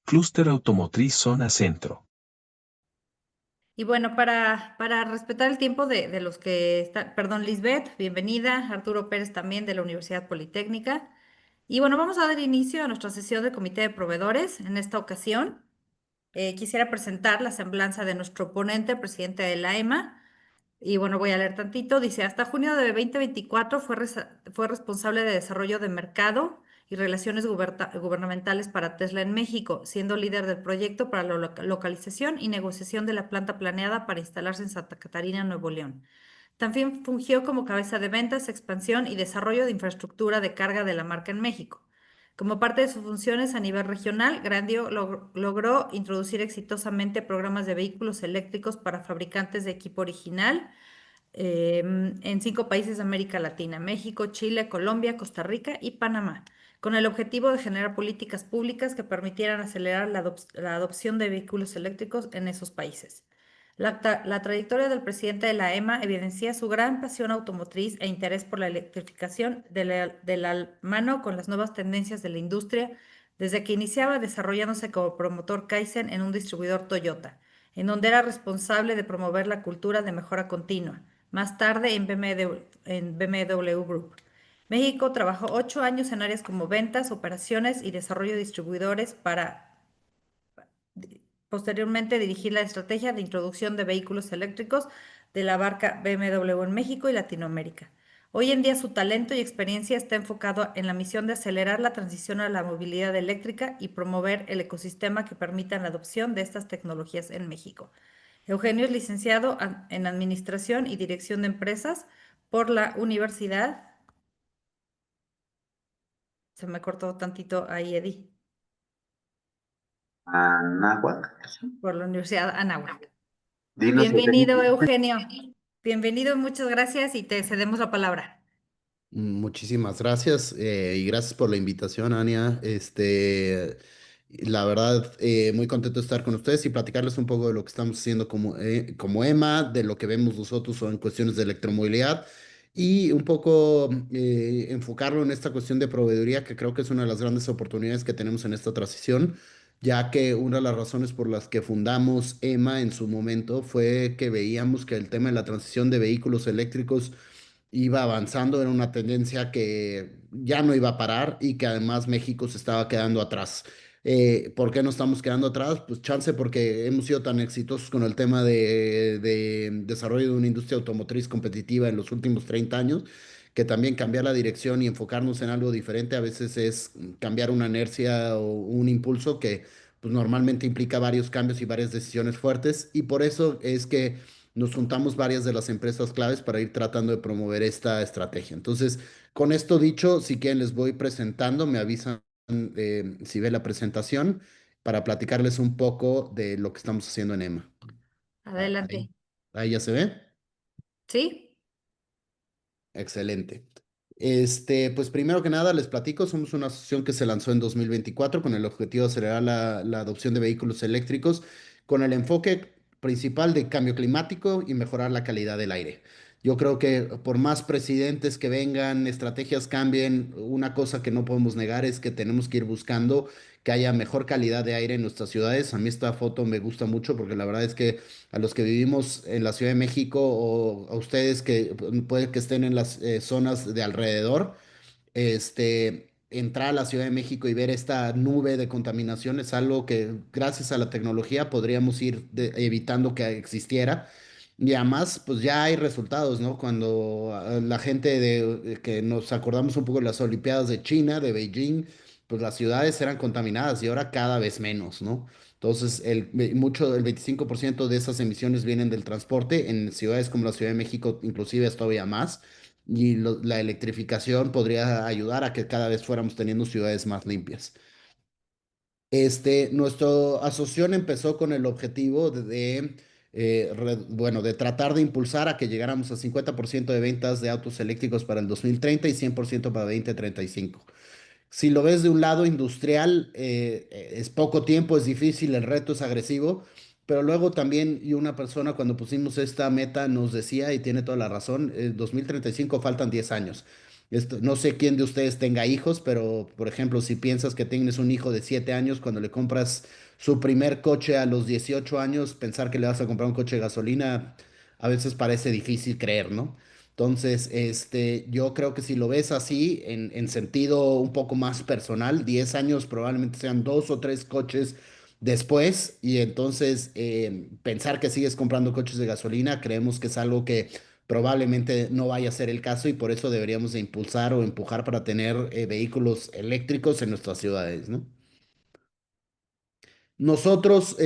Clúster Automotriz Zona Centro. Y bueno, para respetar el tiempo de los que están, perdón, Lisbeth, bienvenida, Arturo Pérez también de la Universidad Politécnica. Y bueno, vamos a dar inicio a nuestra sesión de comité de proveedores. En esta ocasión, quisiera presentar la semblanza de nuestro ponente, presidente de la EMA. Y bueno, voy a leer tantito. Dice, hasta junio de 2024 fue responsable de desarrollo de mercado y relaciones gubernamentales para Tesla en México, siendo líder del proyecto para la localización y negociación de la planta planeada para instalarse en Santa Catarina, Nuevo León. También fungió como cabeza de ventas, expansión y desarrollo de infraestructura de carga de la marca en México. Como parte de sus funciones a nivel regional, Grandio logró introducir exitosamente programas de vehículos eléctricos para fabricantes de equipo original en 5 países de América Latina: México, Chile, Colombia, Costa Rica y Panamá, con el objetivo de generar políticas públicas que permitieran acelerar la adopción de vehículos eléctricos en esos países. La trayectoria del presidente de la EMA evidencia su gran pasión automotriz e interés por la electrificación de la mano con las nuevas tendencias de la industria, desde que iniciaba desarrollándose como promotor Kaizen en un distribuidor Toyota, en donde era responsable de promover la cultura de mejora continua. Más tarde en BMW Group. México trabajó 8 años en áreas como ventas, operaciones y desarrollo de distribuidores para posteriormente dirigir la estrategia de introducción de vehículos eléctricos de la marca BMW en México y Latinoamérica. Hoy en día su talento y experiencia está enfocado en la misión de acelerar la transición a la movilidad eléctrica y promover el ecosistema que permita la adopción de estas tecnologías en México. Eugenio es licenciado en Administración y Dirección de Empresas por la Universidad, se me cortó tantito ahí, Eddie, Anáhuac. por la Universidad Anáhuac. Dinos, Bienvenido, Eugenio. Bienvenido, muchas gracias y te cedemos la palabra. Muchísimas gracias y gracias por la invitación, Ania. La verdad, muy contento de estar con ustedes y platicarles un poco de lo que estamos haciendo como EMA, de lo que vemos nosotros en cuestiones de electromovilidad y un poco enfocarlo en esta cuestión de proveeduría, que creo que es una de las grandes oportunidades que tenemos en esta transición, ya que una de las razones por las que fundamos EMA en su momento fue que veíamos que el tema de la transición de vehículos eléctricos iba avanzando, era una tendencia que ya no iba a parar y que además México se estaba quedando atrás. ¿Por qué no estamos quedando atrás? Pues chance porque hemos sido tan exitosos con el tema de desarrollo de una industria automotriz competitiva en los últimos 30 años, que también cambiar la dirección y enfocarnos en algo diferente a veces es cambiar una inercia o un impulso que pues normalmente implica varios cambios y varias decisiones fuertes, y por eso es que nos juntamos varias de las empresas claves para ir tratando de promover esta estrategia. Entonces, con esto dicho, si quieren les voy presentando, me avisan si ve la presentación para platicarles un poco de lo que estamos haciendo en EMA. Ahí, Adelante. ahí ya se ve. ¿Sí? Excelente. Pues primero que nada les platico, somos una asociación que se lanzó en 2024 con el objetivo de acelerar la adopción de vehículos eléctricos con el enfoque principal de cambio climático y mejorar la calidad del aire. Yo creo que por más presidentes que vengan, estrategias cambien, una cosa que no podemos negar es que tenemos que ir buscando que haya mejor calidad de aire en nuestras ciudades. A mí esta foto me gusta mucho porque la verdad es que a los que vivimos en la Ciudad de México o a ustedes que pueden que estén en las zonas de alrededor, entrar a la Ciudad de México y ver esta nube de contaminación es algo que gracias a la tecnología podríamos ir evitando que existiera. Y además, pues ya hay resultados, ¿no? Cuando la gente que nos acordamos un poco de las Olimpiadas de China, de Beijing, pues las ciudades eran contaminadas y ahora cada vez menos, ¿no? Entonces, el 25% de esas emisiones vienen del transporte. En ciudades como la Ciudad de México, inclusive es todavía más. Y la electrificación podría ayudar a que cada vez fuéramos teniendo ciudades más limpias. Nuestra asociación empezó con el objetivo bueno, de tratar de impulsar a que llegáramos a 50% de ventas de autos eléctricos para el 2030 y 100% para 2035. Si lo ves de un lado industrial, es poco tiempo, es difícil, el reto es agresivo, pero luego también, y una persona cuando pusimos esta meta nos decía, y tiene toda la razón, 2035 faltan 10 años. No sé quién de ustedes tenga hijos, pero por ejemplo, si piensas que tienes un hijo de 7 años, cuando le compras su primer coche a los 18 años, pensar que le vas a comprar un coche de gasolina a veces parece difícil creer, ¿no? Entonces, yo creo que si lo ves así, en sentido un poco más personal, 10 años probablemente sean dos o tres coches después, y entonces pensar que sigues comprando coches de gasolina, creemos que es algo que probablemente no vaya a ser el caso y por eso deberíamos de impulsar o empujar para tener vehículos eléctricos en nuestras ciudades, ¿no? Nosotros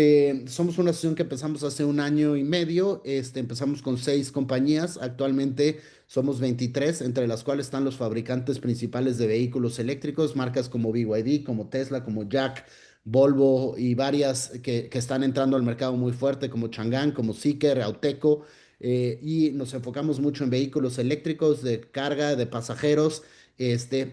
somos una asociación que empezamos hace un año y medio. Empezamos con 6 compañías. Actualmente somos 23, entre las cuales están los fabricantes principales de vehículos eléctricos, marcas como BYD, como Tesla, como Jack, Volvo y varias que están entrando al mercado muy fuerte, como Chang'an, como Zeekr, Auteco. Y nos enfocamos mucho en vehículos eléctricos de carga, de pasajeros.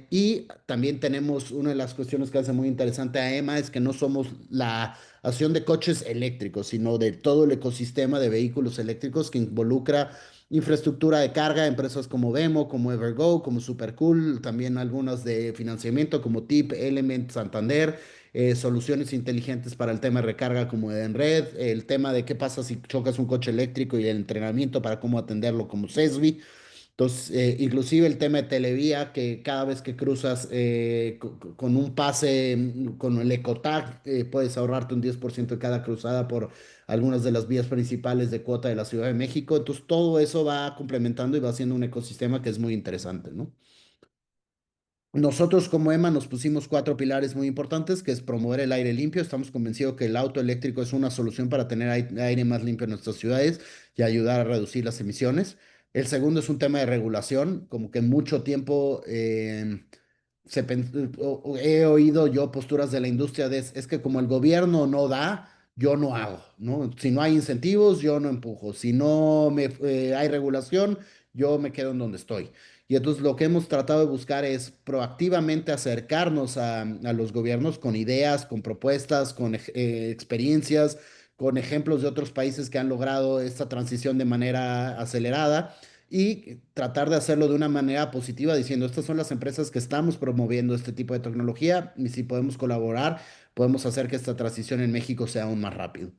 Y también tenemos una de las cuestiones que hace muy interesante a EMA es que no somos la acción de coches eléctricos, sino de todo el ecosistema de vehículos eléctricos que involucra infraestructura de carga, empresas como Vemo, como Evergo, como Supercool, también algunas de financiamiento como TIP, Element, Santander, soluciones inteligentes para el tema de recarga como Edenred, el tema de qué pasa si chocas un coche eléctrico y el entrenamiento para cómo atenderlo como CESBI. Entonces, inclusive el tema de Televía, que cada vez que cruzas con un pase, con el Ecotag, puedes ahorrarte un 10% de cada cruzada por algunas de las vías principales de cuota de la Ciudad de México. Entonces, todo eso va complementando y va haciendo un ecosistema que es muy interesante, ¿no? Nosotros como EMA nos pusimos 4 pilares muy importantes, que es promover el aire limpio. Estamos convencidos que el auto eléctrico es una solución para tener aire más limpio en nuestras ciudades y ayudar a reducir las emisiones. El segundo es un tema de regulación, como que mucho tiempo he oído yo posturas de la industria de es que como el gobierno no da, yo no hago, ¿no? Si no hay incentivos, yo no empujo. Si no hay regulación, yo me quedo en donde estoy. Y entonces lo que hemos tratado de buscar es proactivamente acercarnos a los gobiernos con ideas, con propuestas, con experiencias, con ejemplos de otros países que han logrado esta transición de manera acelerada y tratar de hacerlo de una manera positiva, diciendo, estas son las empresas que estamos promoviendo este tipo de tecnología y si podemos colaborar, podemos hacer que esta transición en México sea aún más rápido.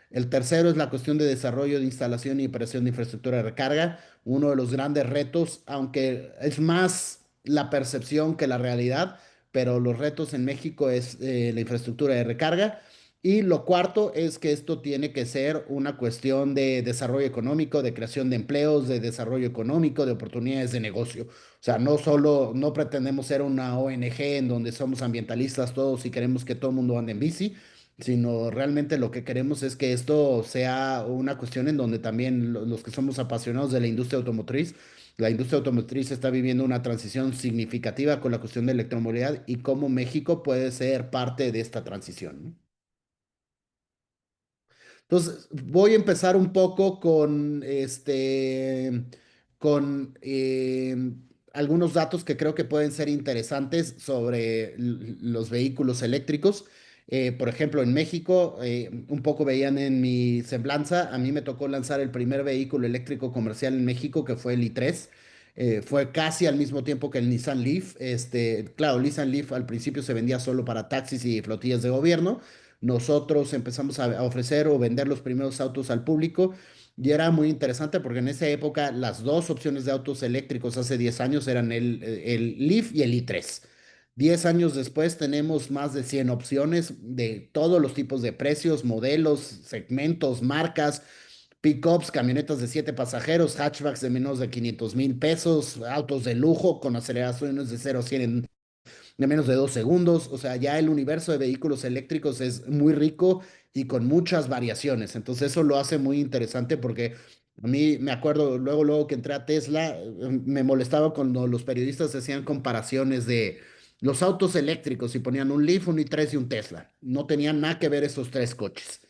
El tercero es la cuestión de desarrollo de instalación y operación de infraestructura de recarga. Uno de los grandes retos, aunque es más la percepción que la realidad, pero los retos en México es la infraestructura de recarga. Y lo cuarto es que esto tiene que ser una cuestión de desarrollo económico, de creación de empleos, de desarrollo económico, de oportunidades de negocio. O sea, no solo, no pretendemos ser una ONG en donde somos ambientalistas todos y queremos que todo el mundo ande en bici, sino realmente lo que queremos es que esto sea una cuestión en donde también los que somos apasionados de la industria automotriz está viviendo una transición significativa con la cuestión de electromovilidad y cómo México puede ser parte de esta transición, ¿no? Entonces, voy a empezar un poco con algunos datos que creo que pueden ser interesantes sobre los vehículos eléctricos. Por ejemplo, en México, un poco veían en mi semblanza, a mí me tocó lanzar el primer vehículo eléctrico comercial en México, que fue el i3. Fue casi al mismo tiempo que el Nissan Leaf. Claro, el Nissan Leaf al principio se vendía solo para taxis y flotillas de gobierno. Nosotros empezamos a ofrecer o vender los primeros autos al público y era muy interesante porque en esa época las dos opciones de autos eléctricos hace 10 años eran el Leaf y el i3. 10 años después tenemos más de 100 opciones de todos los tipos de precios, modelos, segmentos, marcas, pickups, camionetas de 7 pasajeros, hatchbacks de menos de 500,000 pesos, autos de lujo con aceleraciones de 0 a 100 de menos de 2 segundos. O sea, ya el universo de vehículos eléctricos es muy rico y con muchas variaciones. Entonces eso lo hace muy interesante porque a mí me acuerdo luego que entré a Tesla, me molestaba cuando los periodistas hacían comparaciones de los autos eléctricos y ponían un Leaf, un i3 y un Tesla. No tenían nada que ver esos tres coches.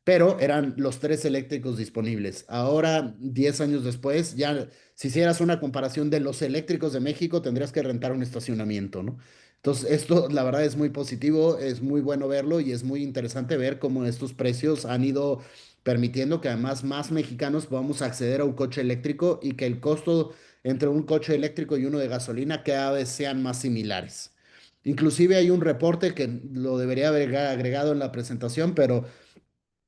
Pero eran los tres eléctricos disponibles. Ahora, 10 años después, ya si hicieras una comparación de los eléctricos de México, tendrías que rentar un estacionamiento, ¿no? Entonces, esto la verdad es muy positivo, es muy bueno verlo y es muy interesante ver cómo estos precios han ido permitiendo que además más mexicanos podamos acceder a un coche eléctrico y que el costo entre un coche eléctrico y uno de gasolina cada vez sean más similares. Inclusive hay un reporte que lo debería haber agregado en la presentación, pero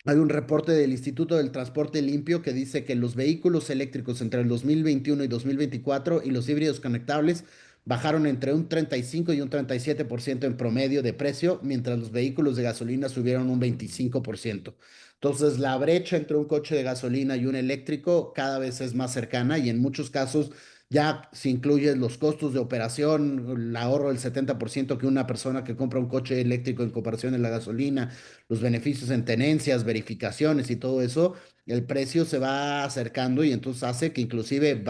hay un reporte del Instituto del Transporte Limpio que dice que los vehículos eléctricos entre el 2021 y 2024 y los híbridos conectables bajaron entre un 35 y un 37% en promedio de precio, mientras los vehículos de gasolina subieron un 25%. Entonces, la brecha entre un coche de gasolina y un eléctrico cada vez es más cercana y en muchos casos ya si incluyes los costos de operación, el ahorro del 70% que una persona que compra un coche eléctrico en comparación a la gasolina, los beneficios en tenencias, verificaciones y todo eso, el precio se va acercando y entonces hace que inclusive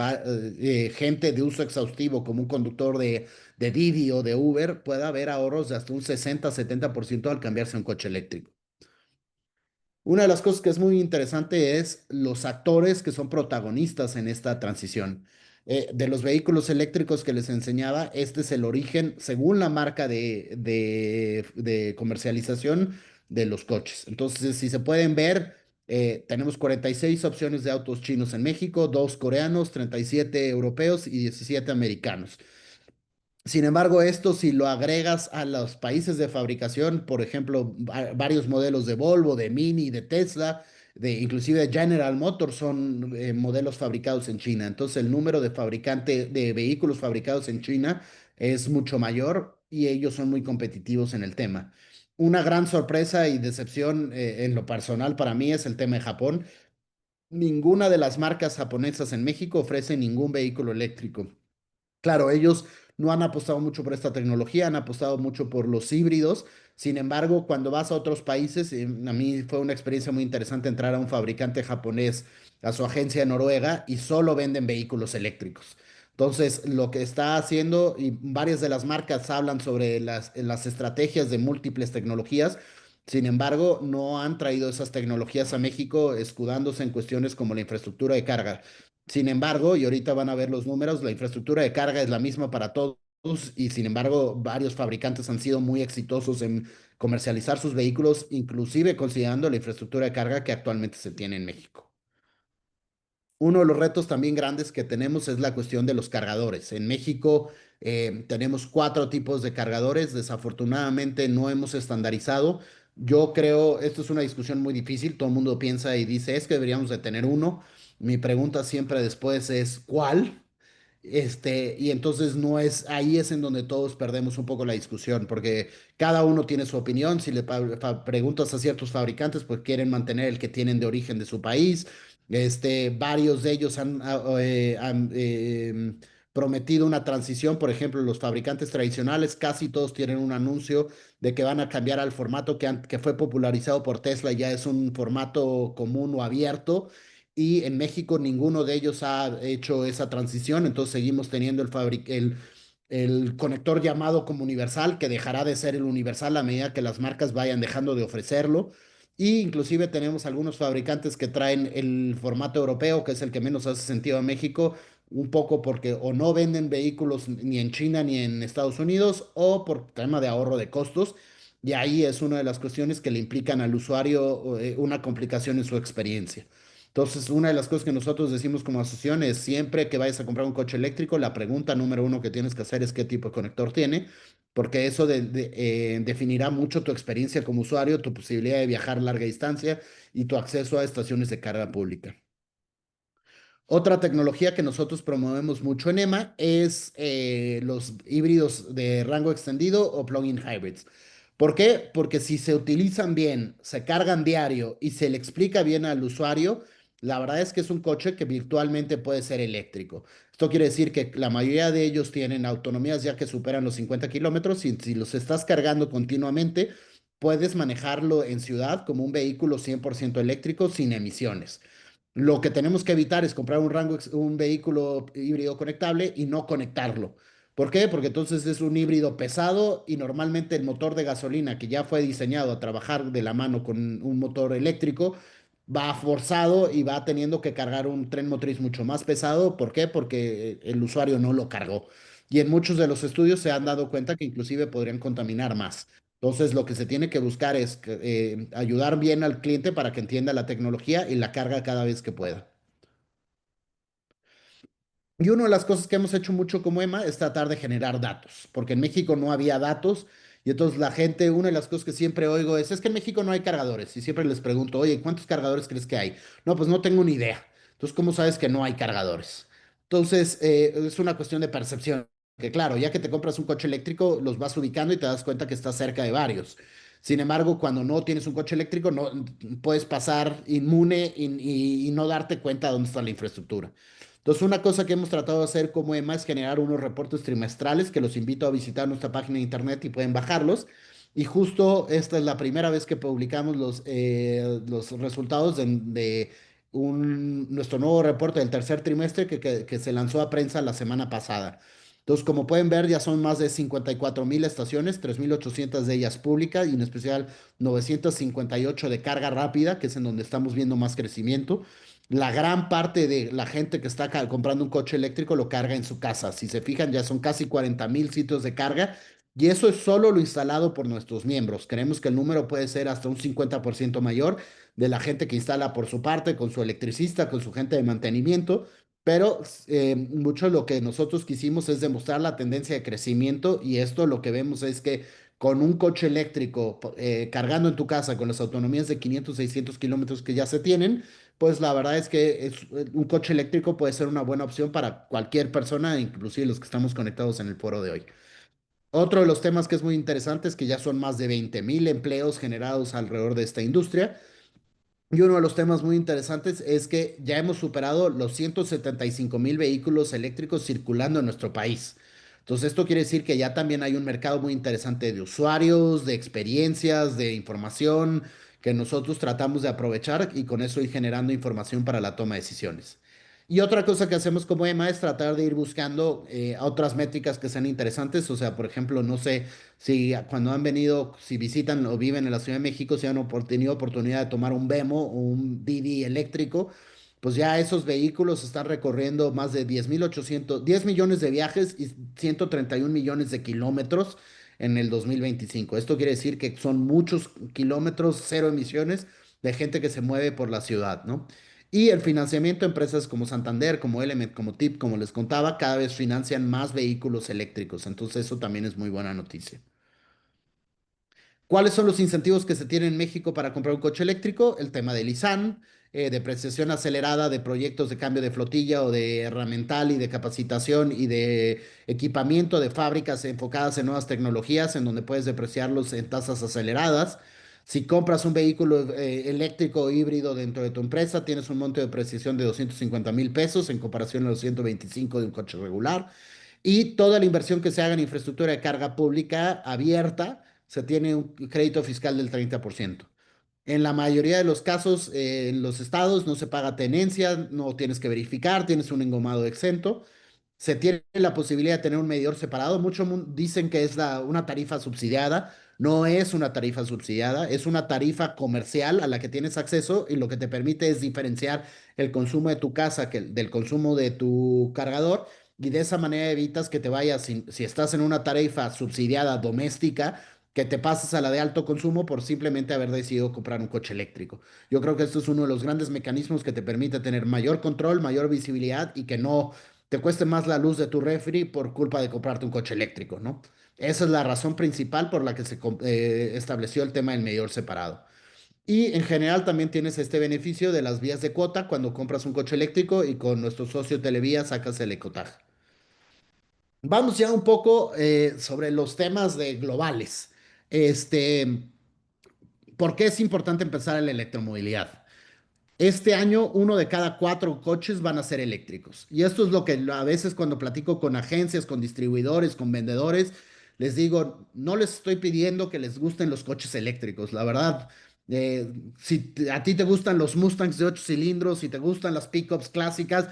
gente de uso exhaustivo como un conductor de Didi o de Uber pueda ver ahorros de hasta un 60-70% al cambiarse a un coche eléctrico. Una de las cosas que es muy interesante es los actores que son protagonistas en esta transición. De los vehículos eléctricos que les enseñaba, este es el origen, según la marca de comercialización de los coches. Entonces, si se pueden ver, tenemos 46 opciones de autos chinos en México, 2 coreanos, 37 europeos y 17 americanos. Sin embargo, esto si lo agregas a los países de fabricación, por ejemplo, varios modelos de Volvo, de Mini, de Tesla, de inclusive General Motors son modelos fabricados en China. Entonces, el número de fabricantes de vehículos fabricados en China es mucho mayor y ellos son muy competitivos en el tema. Una gran sorpresa y decepción en lo personal para mí es el tema de Japón. Ninguna de las marcas japonesas en México ofrece ningún vehículo eléctrico. Claro, ellos no han apostado mucho por esta tecnología, han apostado mucho por los híbridos. Sin embargo, cuando vas a otros países, a mí fue una experiencia muy interesante entrar a un fabricante japonés, a su agencia en Noruega, y solo venden vehículos eléctricos. Entonces, lo que está haciendo, y varias de las marcas hablan sobre las estrategias de múltiples tecnologías, sin embargo, no han traído esas tecnologías a México escudándose en cuestiones como la infraestructura de carga. Sin embargo, y ahorita van a ver los números, la infraestructura de carga es la misma para todos y sin embargo varios fabricantes han sido muy exitosos en comercializar sus vehículos, inclusive considerando la infraestructura de carga que actualmente se tiene en México. Uno de los retos también grandes que tenemos es la cuestión de los cargadores. En México tenemos 4 tipos de cargadores. Desafortunadamente no hemos estandarizado. Yo creo, esto es una discusión muy difícil. Todo el mundo piensa y dice, es que deberíamos de tener uno. Mi pregunta siempre después es, ¿cuál? Y entonces no es, ahí es en donde todos perdemos un poco la discusión, porque cada uno tiene su opinión. Si le preguntas a ciertos fabricantes, pues quieren mantener el que tienen de origen de su país. Varios de ellos han prometido una transición. Por ejemplo, los fabricantes tradicionales, casi todos tienen un anuncio de que van a cambiar al formato que fue popularizado por Tesla, ya es un formato común o abierto y en México ninguno de ellos ha hecho esa transición, entonces seguimos teniendo el conector llamado como universal, que dejará de ser el universal a medida que las marcas vayan dejando de ofrecerlo. Y inclusive tenemos algunos fabricantes que traen el formato europeo, que es el que menos hace sentido a México, un poco porque o no venden vehículos ni en China ni en Estados Unidos, o por tema de ahorro de costos. Y ahí es una de las cuestiones que le implican al usuario una complicación en su experiencia. Entonces, una de las cosas que nosotros decimos como asociación es siempre que vayas a comprar un coche eléctrico, la pregunta número uno que tienes que hacer es qué tipo de conector tiene, porque eso definirá mucho tu experiencia como usuario, tu posibilidad de viajar larga distancia y tu acceso a estaciones de carga pública. Otra tecnología que nosotros promovemos mucho en EMA es los híbridos de rango extendido o plug-in hybrids. ¿Por qué? Porque si se utilizan bien, se cargan diario y se le explica bien al usuario, la verdad es que es un coche que virtualmente puede ser eléctrico. Esto quiere decir que la mayoría de ellos tienen autonomías ya que superan los 50 kilómetros y si los estás cargando continuamente, puedes manejarlo en ciudad como un vehículo 100% eléctrico sin emisiones. Lo que tenemos que evitar es comprar un vehículo híbrido conectable y no conectarlo. ¿Por qué? Porque entonces es un híbrido pesado y normalmente el motor de gasolina que ya fue diseñado a trabajar de la mano con un motor eléctrico va forzado y va teniendo que cargar un tren motriz mucho más pesado. ¿Por qué? Porque el usuario no lo cargó. Y en muchos de los estudios se han dado cuenta que inclusive podrían contaminar más. Entonces, lo que se tiene que buscar es ayudar bien al cliente para que entienda la tecnología y la carga cada vez que pueda. Y una de las cosas que hemos hecho mucho como EMA es tratar de generar datos, porque en México no había datos y entonces la gente, una de las cosas que siempre oigo es que en México no hay cargadores y siempre les pregunto, oye, ¿cuántos cargadores crees que hay? No, pues no tengo ni idea. Entonces, ¿cómo sabes que no hay cargadores? Entonces, es una cuestión de percepción, que claro, ya que te compras un coche eléctrico, los vas ubicando y te das cuenta que estás cerca de varios. Sin embargo, cuando no tienes un coche eléctrico, no puedes pasar inmune y no darte cuenta de dónde está la infraestructura. Entonces, una cosa que hemos tratado de hacer como EMA es generar unos reportes trimestrales que los invito a visitar nuestra página de internet y pueden bajarlos. Y justo esta es la primera vez que publicamos los resultados nuestro nuevo reporte del tercer trimestre que se lanzó a prensa la semana pasada. Entonces, como pueden ver, ya son más de 54,000 estaciones, 3,800 de ellas públicas y en especial 958 de carga rápida, que es en donde estamos viendo más crecimiento. La gran parte de la gente que está comprando un coche eléctrico lo carga en su casa. Si se fijan, ya son casi 40,000 sitios de carga y eso es solo lo instalado por nuestros miembros. Creemos que el número puede ser hasta un 50% mayor de la gente que instala por su parte, con su electricista, con su gente de mantenimiento. Pero mucho lo que nosotros quisimos es demostrar la tendencia de crecimiento y esto lo que vemos es que con un coche eléctrico cargando en tu casa con las autonomías de 500, 600 kilómetros que ya se tienen, pues la verdad es que un coche eléctrico puede ser una buena opción para cualquier persona, inclusive los que estamos conectados en el foro de hoy. Otro de los temas que es muy interesante es que ya son más de 20,000 empleos generados alrededor de esta industria. Y uno de los temas muy interesantes es que ya hemos superado los 175,000 vehículos eléctricos circulando en nuestro país. Entonces, esto quiere decir que ya también hay un mercado muy interesante de usuarios, de experiencias, de información que nosotros tratamos de aprovechar y con eso ir generando información para la toma de decisiones. Y otra cosa que hacemos como EMA es tratar de ir buscando otras métricas que sean interesantes. O sea, por ejemplo, no sé si cuando han venido, si visitan o viven en la Ciudad de México, si han tenido oportunidad de tomar un Vemo o un Didi eléctrico, pues ya esos vehículos están recorriendo más de 10 millones de viajes y 131 millones de kilómetros en el 2025. Esto quiere decir que son muchos kilómetros, cero emisiones de gente que se mueve por la ciudad, ¿no? Y el financiamiento, empresas como Santander, como Element, como TIP, como les contaba, cada vez financian más vehículos eléctricos. Entonces eso también es muy buena noticia. ¿Cuáles son los incentivos que se tienen en México para comprar un coche eléctrico? El tema del ISAN, depreciación acelerada de proyectos de cambio de flotilla o de herramental y de capacitación y de equipamiento de fábricas enfocadas en nuevas tecnologías, en donde puedes depreciarlos en tasas aceleradas. Si compras un vehículo eléctrico o híbrido dentro de tu empresa, tienes un monto de depreciación de 250,000 pesos en comparación a los 125 de un coche regular. Y toda la inversión que se haga en infraestructura de carga pública abierta se tiene un crédito fiscal del 30%. En la mayoría de los casos, en los estados no se paga tenencia, no tienes que verificar, tienes un engomado exento. Se tiene la posibilidad de tener un medidor separado. Muchos dicen que es una tarifa subsidiada. No es una tarifa subsidiada, es una tarifa comercial a la que tienes acceso y lo que te permite es diferenciar el consumo de tu casa del consumo de tu cargador y de esa manera evitas que te vayas, si estás en una tarifa subsidiada doméstica, que te pases a la de alto consumo por simplemente haber decidido comprar un coche eléctrico. Yo creo que esto es uno de los grandes mecanismos que te permite tener mayor control, mayor visibilidad y que no te cueste más la luz de tu refri por culpa de comprarte un coche eléctrico, ¿no? Esa es la razón principal por la que se estableció el tema del medidor separado. Y en general también tienes este beneficio de las vías de cuota cuando compras un coche eléctrico y con nuestro socio Televía sacas el ecotaje. Vamos ya un poco sobre los temas de globales. Este, ¿Por qué es importante empezar en la electromovilidad? Este año, uno de cada 4 coches van a ser eléctricos. Y esto es lo que a veces cuando platico con agencias, con distribuidores, con vendedores, les digo, no les estoy pidiendo que les gusten los coches eléctricos. La verdad, si a ti te gustan los Mustangs de 8 cilindros, si te gustan las pickups clásicas,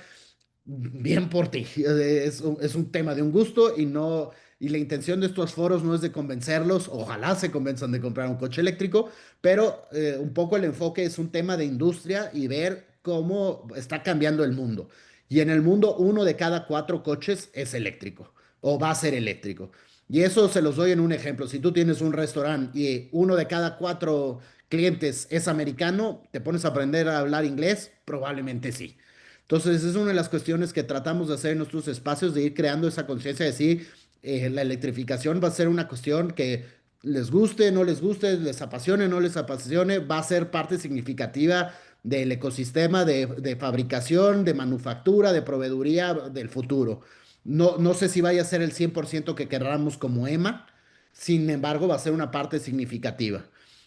bien por ti. Es un tema de un gusto y no, y la intención de estos foros no es de convencerlos, ojalá se convenzan de comprar un coche eléctrico, pero un poco el enfoque es un tema de industria y ver cómo está cambiando el mundo. Y en el mundo, uno de cada 4 coches es eléctrico o va a ser eléctrico. Y eso se los doy en un ejemplo. Si tú tienes un restaurante y uno de cada 4 clientes es americano, ¿te pones a aprender a hablar inglés? Probablemente sí. Entonces, es una de las cuestiones que tratamos de hacer en nuestros espacios, de ir creando esa conciencia de decir, la electrificación va a ser una cuestión que les guste, no les guste, les apasione, no les apasione, va a ser parte significativa del ecosistema de fabricación, de manufactura, de proveeduría del futuro. No sé si vaya a ser el 100% que querramos como EMA, sin embargo, va a ser una parte significativa.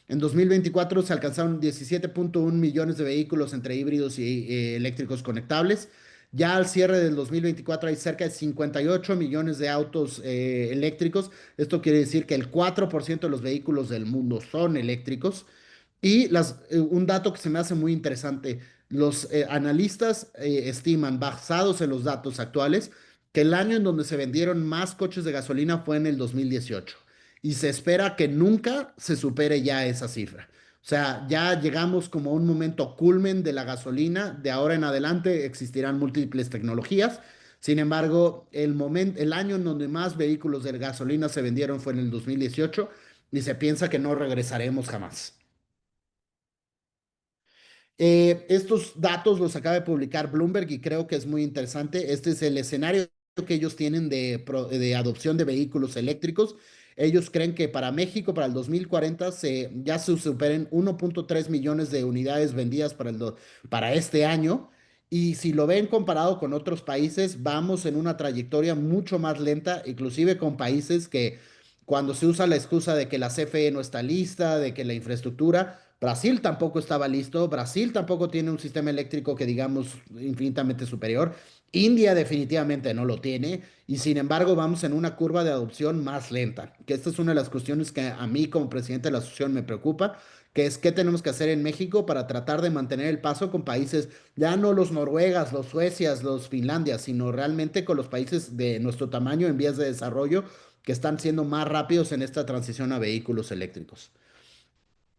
En 2024 se alcanzaron 17.1 millones de vehículos entre híbridos y eléctricos conectables. Ya al cierre del 2024 hay cerca de 58 millones de autos eléctricos. Esto quiere decir que el 4% de los vehículos del mundo son eléctricos. Y un dato que se me hace muy interesante, los analistas estiman, basados en los datos actuales, que el año en donde se vendieron más coches de gasolina fue en el 2018 y se espera que nunca se supere ya esa cifra. O sea, ya llegamos como a un momento culmen de la gasolina. De ahora en adelante existirán múltiples tecnologías. Sin embargo, el año en donde más vehículos de gasolina se vendieron fue en el 2018 y se piensa que no regresaremos jamás. Estos datos los acaba de publicar Bloomberg y creo que es muy interesante. Este es el escenario que ellos tienen de adopción de vehículos eléctricos. Ellos creen que para México, para el 2040, ya se superen 1.3 millones de unidades vendidas para este año. Y si lo ven comparado con otros países, vamos en una trayectoria mucho más lenta, inclusive con países que cuando se usa la excusa de que la CFE no está lista, de que la infraestructura, Brasil tampoco estaba listo, Brasil tampoco tiene un sistema eléctrico que digamos infinitamente superior, India definitivamente no lo tiene y sin embargo vamos en una curva de adopción más lenta, que esta es una de las cuestiones que a mí como presidente de la asociación me preocupa, que es qué tenemos que hacer en México para tratar de mantener el paso con países, ya no los Noruegas, los Suecias, los Finlandias, sino realmente con los países de nuestro tamaño en vías de desarrollo que están siendo más rápidos en esta transición a vehículos eléctricos.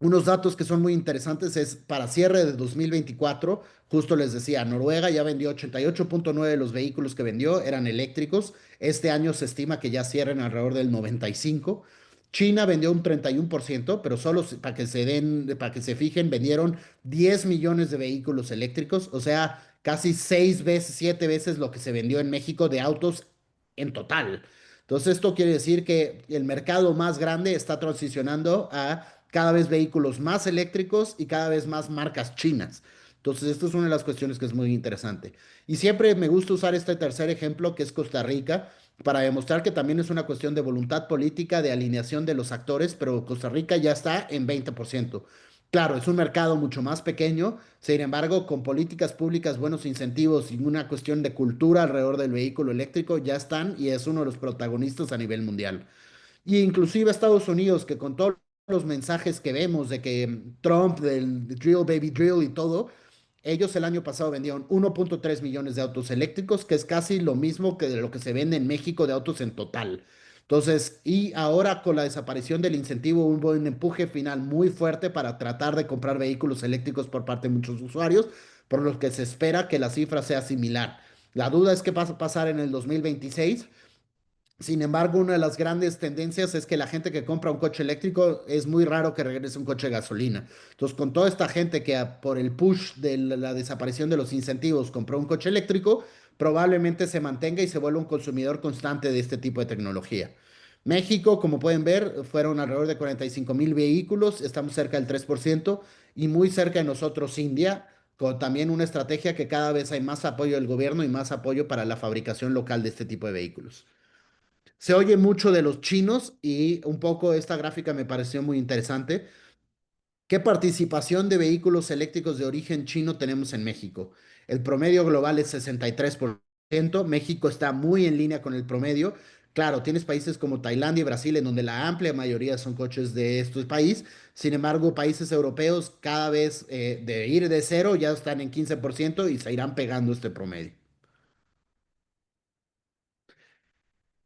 Unos datos que son muy interesantes es para cierre de 2024, justo les decía, Noruega ya vendió 88.9 de los vehículos que vendió eran eléctricos. Este año se estima que ya cierren alrededor del 95. China vendió un 31%, pero solo para que se fijen, vendieron 10 millones de vehículos eléctricos, o sea, casi 6 veces, 7 veces lo que se vendió en México de autos en total. Entonces, esto quiere decir que el mercado más grande está transicionando a cada vez vehículos más eléctricos y cada vez más marcas chinas. Entonces, esto es una de las cuestiones que es muy interesante. Y siempre me gusta usar este tercer ejemplo, que es Costa Rica, para demostrar que también es una cuestión de voluntad política, de alineación de los actores, pero Costa Rica ya está en 20%. Claro, es un mercado mucho más pequeño, sin embargo, con políticas públicas, buenos incentivos y una cuestión de cultura alrededor del vehículo eléctrico, ya están y es uno de los protagonistas a nivel mundial. Y inclusive Estados Unidos, que con todos los mensajes que vemos de que Trump, del drill, baby drill y todo, ellos el año pasado vendieron 1.3 millones de autos eléctricos, que es casi lo mismo que de lo que se vende en México de autos en total. Entonces, y ahora con la desaparición del incentivo, hubo un empuje final muy fuerte para tratar de comprar vehículos eléctricos por parte de muchos usuarios, por lo que se espera que la cifra sea similar. La duda es qué va a pasar en el 2026. Sin embargo, una de las grandes tendencias es que la gente que compra un coche eléctrico es muy raro que regrese un coche de gasolina. Entonces, con toda esta gente que por el push de la desaparición de los incentivos compró un coche eléctrico, probablemente se mantenga y se vuelva un consumidor constante de este tipo de tecnología. México, como pueden ver, fueron alrededor de 45,000 vehículos, estamos cerca del 3% y muy cerca de nosotros India, con también una estrategia que cada vez hay más apoyo del gobierno y más apoyo para la fabricación local de este tipo de vehículos. Se oye mucho de los chinos y un poco esta gráfica me pareció muy interesante. ¿Qué participación de vehículos eléctricos de origen chino tenemos en México? El promedio global es 63%. México está muy en línea con el promedio. Claro, tienes países como Tailandia y Brasil en donde la amplia mayoría son coches de este país. Sin embargo, países europeos cada vez de ir de cero ya están en 15% y se irán pegando este promedio.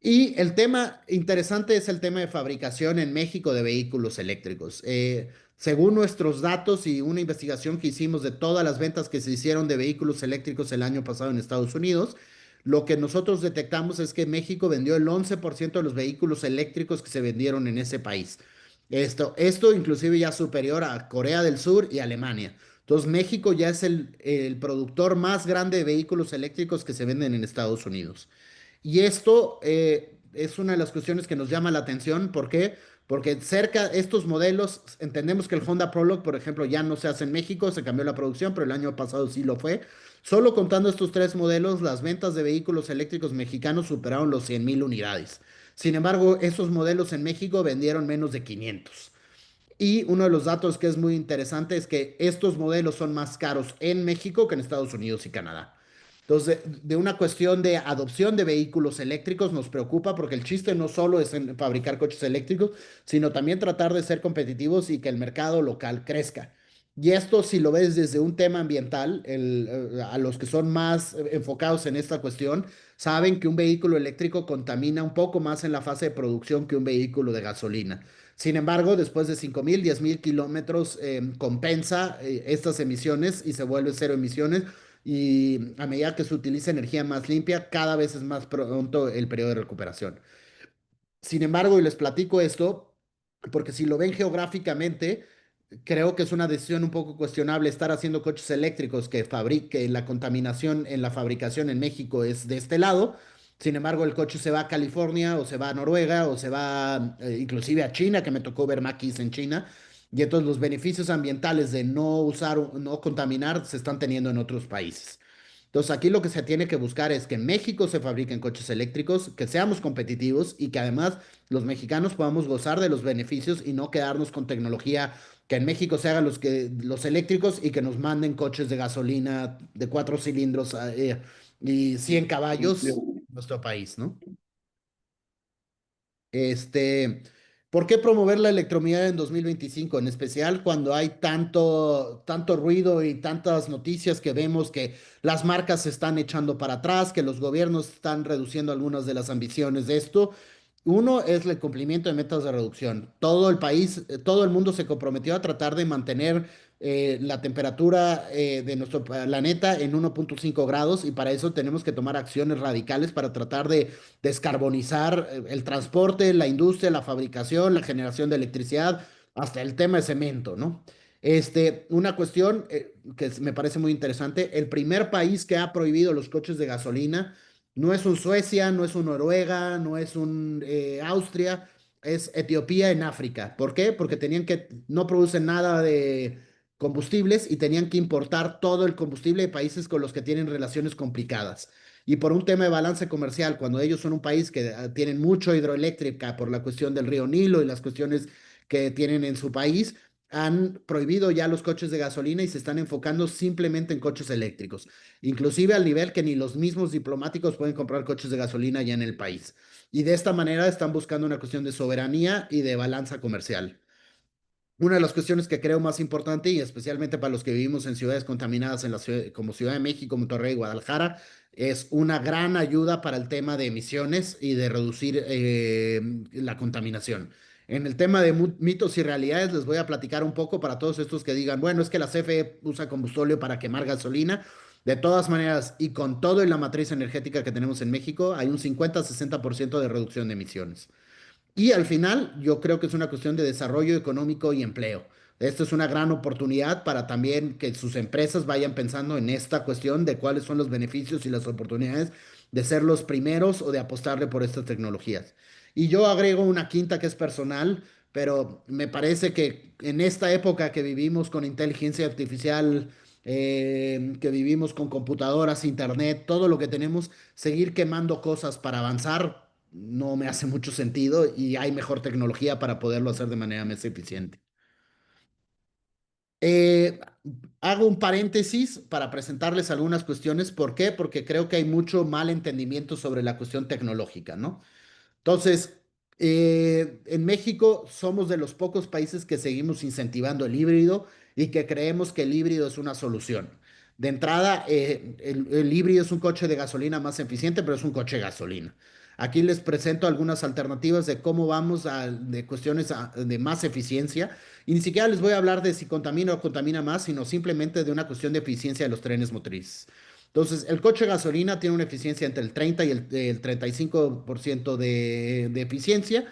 Y el tema interesante es el tema de fabricación en México de vehículos eléctricos. Según nuestros datos y una investigación que hicimos de todas las ventas que se hicieron de vehículos eléctricos el año pasado en Estados Unidos, lo que nosotros detectamos es que México vendió el 11% de los vehículos eléctricos que se vendieron en ese país. Esto inclusive ya superior a Corea del Sur y Alemania. Entonces, México ya es el productor más grande de vehículos eléctricos que se venden en Estados Unidos. Y esto es una de las cuestiones que nos llama la atención. ¿Por qué? Porque cerca estos modelos, entendemos que el Honda Prologue, por ejemplo, ya no se hace en México, se cambió la producción, pero el año pasado sí lo fue. Solo contando estos tres modelos, las ventas de vehículos eléctricos mexicanos superaron los 100,000 unidades. Sin embargo, esos modelos en México vendieron menos de 500. Y uno de los datos que es muy interesante es que estos modelos son más caros en México que en Estados Unidos y Canadá. Entonces, de una cuestión de adopción de vehículos eléctricos nos preocupa porque el chiste no solo es en fabricar coches eléctricos, sino también tratar de ser competitivos y que el mercado local crezca. Y esto, si lo ves desde un tema ambiental, a los que son más enfocados en esta cuestión, saben que un vehículo eléctrico contamina un poco más en la fase de producción que un vehículo de gasolina. Sin embargo, después de 5,000, 10,000 kilómetros, compensa estas emisiones y se vuelve cero emisiones. Y a medida que se utiliza energía más limpia, cada vez es más pronto el periodo de recuperación. Sin embargo, y les platico esto, porque si lo ven geográficamente, creo que es una decisión un poco cuestionable estar haciendo coches eléctricos que la contaminación en la fabricación en México es de este lado. Sin embargo, el coche se va a California o se va a Noruega o se va inclusive a China, que me tocó ver maquis en China. Y entonces los beneficios ambientales de no usar, no contaminar, se están teniendo en otros países. Entonces aquí lo que se tiene que buscar es que en México se fabriquen coches eléctricos, que seamos competitivos y que además los mexicanos podamos gozar de los beneficios y no quedarnos con tecnología que en México se hagan los eléctricos y que nos manden coches de gasolina de 4 cilindros y 100 caballos a nuestro país, ¿no? Este, ¿Por qué promover la electromovilidad en 2025? En especial cuando hay tanto ruido y tantas noticias que vemos que las marcas se están echando para atrás, que los gobiernos están reduciendo algunas de las ambiciones de esto. Uno es el cumplimiento de metas de reducción. Todo el país, todo el mundo se comprometió a tratar de mantener la temperatura de nuestro planeta en 1,5 grados y para eso tenemos que tomar acciones radicales para tratar de descarbonizar el transporte, la industria, la fabricación, la generación de electricidad, hasta el tema de cemento, ¿no? Una cuestión me parece muy interesante, el primer país que ha prohibido los coches de gasolina no es un Suecia, no es un Noruega, no es un Austria, es Etiopía en África. ¿Por qué? Porque no producen nada de combustibles y tenían que importar todo el combustible de países con los que tienen relaciones complicadas. Y por un tema de balance comercial, cuando ellos son un país que tienen mucho hidroeléctrica por la cuestión del río Nilo y las cuestiones que tienen en su país, han prohibido ya los coches de gasolina y se están enfocando simplemente en coches eléctricos, inclusive al nivel que ni los mismos diplomáticos pueden comprar coches de gasolina ya en el país. Y de esta manera están buscando una cuestión de soberanía y de balanza comercial. Una de las cuestiones que creo más importante, y especialmente para los que vivimos en ciudades contaminadas como Ciudad de México, Monterrey, Guadalajara, es una gran ayuda para el tema de emisiones y de reducir la contaminación. En el tema de mitos y realidades, les voy a platicar un poco para todos estos que digan, bueno, es que la CFE usa combustible para quemar gasolina. De todas maneras, y con todo y la matriz energética que tenemos en México, hay un 50-60% de reducción de emisiones. Y al final, yo creo que es una cuestión de desarrollo económico y empleo. Esto es una gran oportunidad para también que sus empresas vayan pensando en esta cuestión de cuáles son los beneficios y las oportunidades de ser los primeros o de apostarle por estas tecnologías. Y yo agrego una quinta que es personal, pero me parece que en esta época que vivimos con inteligencia artificial, que vivimos con computadoras, internet, todo lo que tenemos, seguir quemando cosas para avanzar no me hace mucho sentido y hay mejor tecnología para poderlo hacer de manera más eficiente. Eh, Hago un paréntesis para presentarles algunas cuestiones. ¿Por qué? Porque creo que hay mucho mal entendimiento sobre la cuestión tecnológica, ¿no? Entonces, en México somos de los pocos países que seguimos incentivando el híbrido y que creemos que el híbrido es una solución. De entrada, el híbrido es un coche de gasolina más eficiente, pero es un coche de gasolina. Aquí les presento algunas alternativas de cómo vamos de cuestiones de más eficiencia. Y ni siquiera les voy a hablar de si contamina o contamina más, sino simplemente de una cuestión de eficiencia de los trenes motrices. Entonces, el coche de gasolina tiene una eficiencia entre el 30 y el 35% de eficiencia,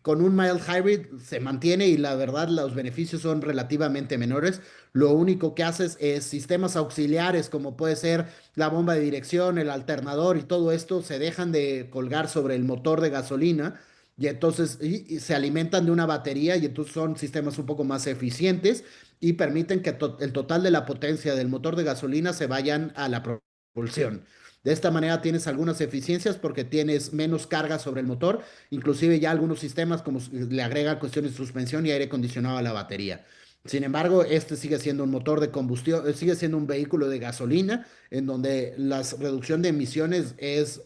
con un mild hybrid se mantiene y la verdad los beneficios son relativamente menores. Lo único que haces es sistemas auxiliares como puede ser la bomba de dirección, el alternador y todo esto se dejan de colgar sobre el motor de gasolina y entonces y se alimentan de una batería y entonces son sistemas un poco más eficientes y permiten que el total de la potencia del motor de gasolina se vayan a la propulsión. De esta manera tienes algunas eficiencias porque tienes menos carga sobre el motor, inclusive ya algunos sistemas como le agregan cuestiones de suspensión y aire acondicionado a la batería. Sin embargo, este sigue siendo un motor de combustión, sigue siendo un vehículo de gasolina en donde la reducción de emisiones es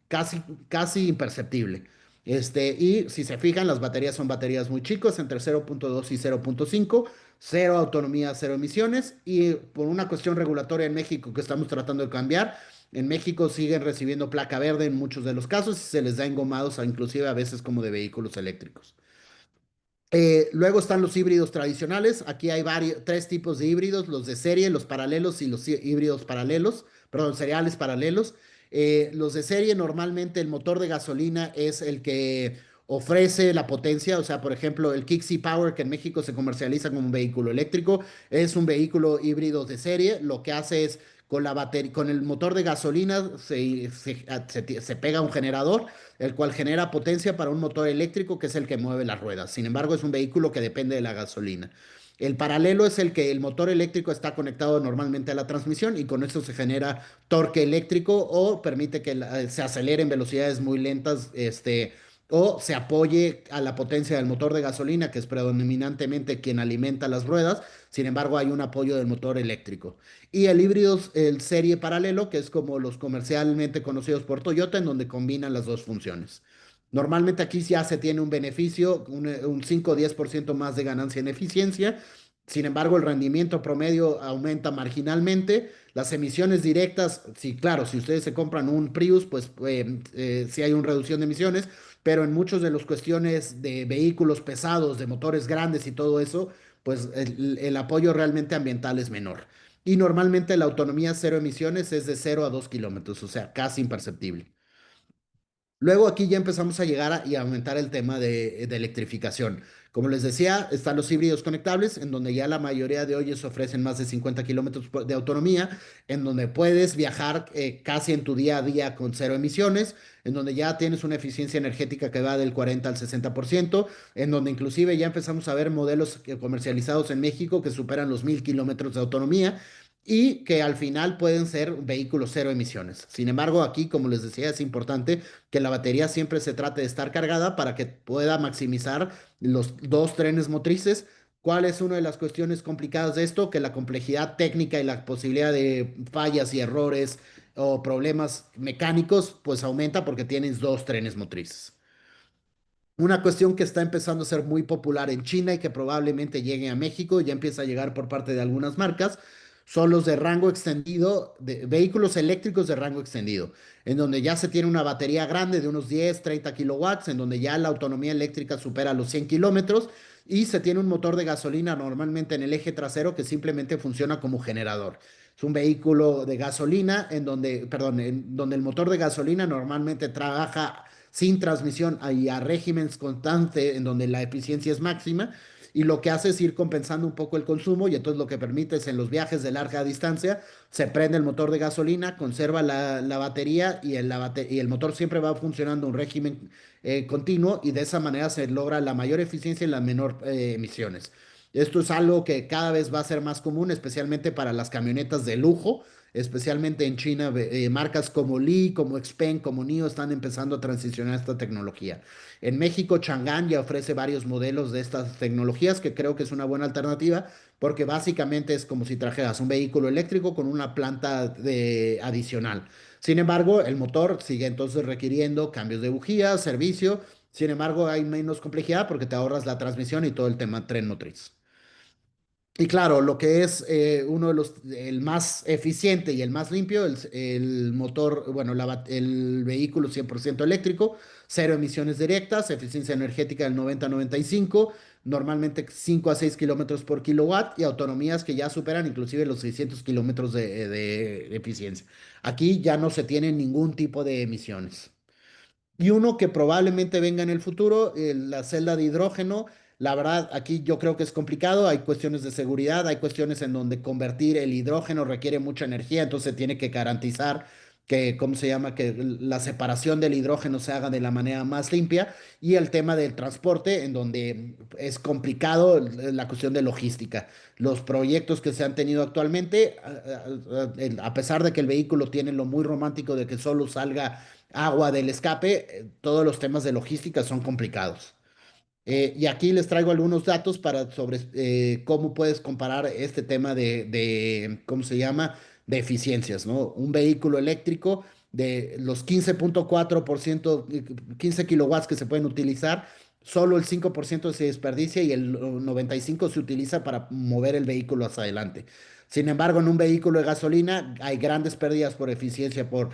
casi, casi imperceptible. Y si se fijan, las baterías son baterías muy chicos, entre 0.2 y 0.5, cero autonomía, cero emisiones, y por una cuestión regulatoria en México que estamos tratando de cambiar, en México siguen recibiendo placa verde en muchos de los casos y se les da engomados, inclusive a veces como de vehículos eléctricos. Luego están los híbridos tradicionales. Aquí hay tres tipos de híbridos, los de serie, los paralelos y los híbridos paralelos, perdón, seriales paralelos. Los de serie normalmente el motor de gasolina es el que ofrece la potencia, o sea, por ejemplo, el Kixi Power que en México se comercializa como un vehículo eléctrico, es un vehículo híbrido de serie. Lo que hace es con la batería, con el motor de gasolina se pega un generador el cual genera potencia para un motor eléctrico que es el que mueve las ruedas. Sin embargo, es un vehículo que depende de la gasolina. El paralelo es el que el motor eléctrico está conectado normalmente a la transmisión y con esto se genera torque eléctrico o permite que se acelere en velocidades muy lentas, o se apoye a la potencia del motor de gasolina, que es predominantemente quien alimenta las ruedas. Sin embargo, hay un apoyo del motor eléctrico. Y el híbrido, el serie paralelo, que es como los comercialmente conocidos por Toyota, en donde combinan las dos funciones. Normalmente aquí ya se tiene un beneficio, un 5 o 10% más de ganancia en eficiencia. Sin embargo, el rendimiento promedio aumenta marginalmente. Las emisiones directas, sí, claro, si ustedes se compran un Prius, pues sí hay una reducción de emisiones, pero en muchos de las cuestiones de vehículos pesados, de motores grandes y todo eso, pues el apoyo realmente ambiental es menor. Y normalmente la autonomía cero emisiones es de 0 a 2 kilómetros, o sea, casi imperceptible. Luego aquí ya empezamos a llegar y a aumentar el tema de electrificación. Como les decía, están los híbridos conectables, en donde ya la mayoría de hoy ofrecen más de 50 kilómetros de autonomía, en donde puedes viajar casi en tu día a día con cero emisiones, en donde ya tienes una eficiencia energética que va del 40 al 60%, en donde inclusive ya empezamos a ver modelos comercializados en México que superan los 1000 kilómetros de autonomía y que al final pueden ser vehículos cero emisiones. Sin embargo, aquí, como les decía, es importante que la batería siempre se trate de estar cargada para que pueda maximizar los dos trenes motrices. ¿Cuál es una de las cuestiones complicadas de esto? Que la complejidad técnica y la posibilidad de fallas y errores o problemas mecánicos pues aumenta porque tienes dos trenes motrices. Una cuestión que está empezando a ser muy popular en China y que probablemente llegue a México, ya empieza a llegar por parte de algunas marcas, son los de rango extendido, de vehículos eléctricos de rango extendido, en donde ya se tiene una batería grande de unos 10, 30 kilowatts, en donde ya la autonomía eléctrica supera los 100 kilómetros y se tiene un motor de gasolina normalmente en el eje trasero que simplemente funciona como generador. Es un vehículo de gasolina en donde, perdón, en donde el motor de gasolina normalmente trabaja sin transmisión y a regímenes constante en donde la eficiencia es máxima y lo que hace es ir compensando un poco el consumo y entonces lo que permite es en los viajes de larga distancia se prende el motor de gasolina, conserva la batería y y el motor siempre va funcionando en un régimen continuo y de esa manera se logra la mayor eficiencia y las menor emisiones. Esto es algo que cada vez va a ser más común, especialmente para las camionetas de lujo, especialmente en China, marcas como Li, como Xpeng, como NIO están empezando a transicionar a esta tecnología. En México, Chang'an ya ofrece varios modelos de estas tecnologías que creo que es una buena alternativa porque básicamente es como si trajeras un vehículo eléctrico con una planta adicional. Sin embargo, el motor sigue entonces requiriendo cambios de bujía, servicio. Sin embargo, hay menos complejidad porque te ahorras la transmisión y todo el tema tren motriz. Y claro, lo que es uno de el más eficiente y el más limpio, el motor, bueno, el vehículo 100% eléctrico, cero emisiones directas, eficiencia energética del 90 a 95, normalmente 5 a 6 kilómetros por kilowatt y autonomías que ya superan inclusive los 600 kilómetros de eficiencia. Aquí ya no se tiene ningún tipo de emisiones. Y uno que probablemente venga en el futuro, la celda de hidrógeno. La verdad, aquí yo creo que es complicado. Hay cuestiones de seguridad, hay cuestiones en donde convertir el hidrógeno requiere mucha energía, entonces tiene que garantizar que, ¿cómo se llama? Que la separación del hidrógeno se haga de la manera más limpia. Y el tema del transporte, en donde es complicado la cuestión de logística. Los proyectos que se han tenido actualmente, a pesar de que el vehículo tiene lo muy romántico de que solo salga agua del escape, todos los temas de logística son complicados. Y aquí les traigo algunos datos sobre cómo puedes comparar este tema ¿cómo se llama? De eficiencias, ¿no? Un vehículo eléctrico de los 15,4%, 15 kilowatts que se pueden utilizar, solo el 5% se desperdicia y el 95% se utiliza para mover el vehículo hacia adelante. Sin embargo, en un vehículo de gasolina hay grandes pérdidas por eficiencia, por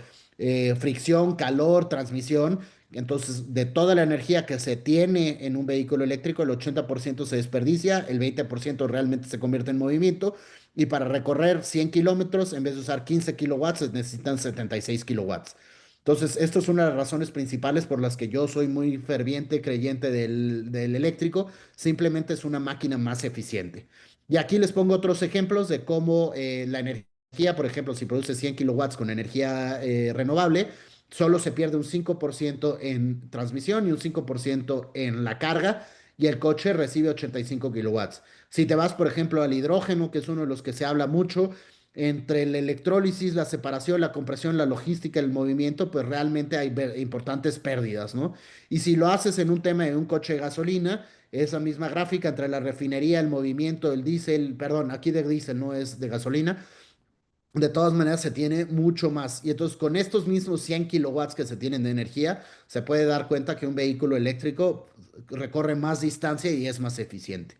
fricción, calor, transmisión. Entonces, de toda la energía que se tiene en un vehículo eléctrico, el 80% se desperdicia, el 20% realmente se convierte en movimiento. Y para recorrer 100 kilómetros, en vez de usar 15 kilowatts, se necesitan 76 kilowatts. Entonces, esto es una de las razones principales por las que yo soy muy ferviente creyente del eléctrico. Simplemente es una máquina más eficiente. Y aquí les pongo otros ejemplos de cómo la energía, por ejemplo, si produce 100 kilowatts con energía renovable, solo se pierde un 5% en transmisión y un 5% en la carga, y el coche recibe 85 kilowatts. Si te vas, por ejemplo, al hidrógeno, que es uno de los que se habla mucho, entre la electrólisis, la separación, la compresión, la logística, el movimiento, pues realmente hay importantes pérdidas, ¿no? Y si lo haces en un tema de un coche de gasolina, esa misma gráfica entre la refinería, el movimiento, el diésel, perdón, aquí de diésel, no es de gasolina, de todas maneras se tiene mucho más. Y entonces con estos mismos 100 kilowatts que se tienen de energía, se puede dar cuenta que un vehículo eléctrico recorre más distancia y es más eficiente.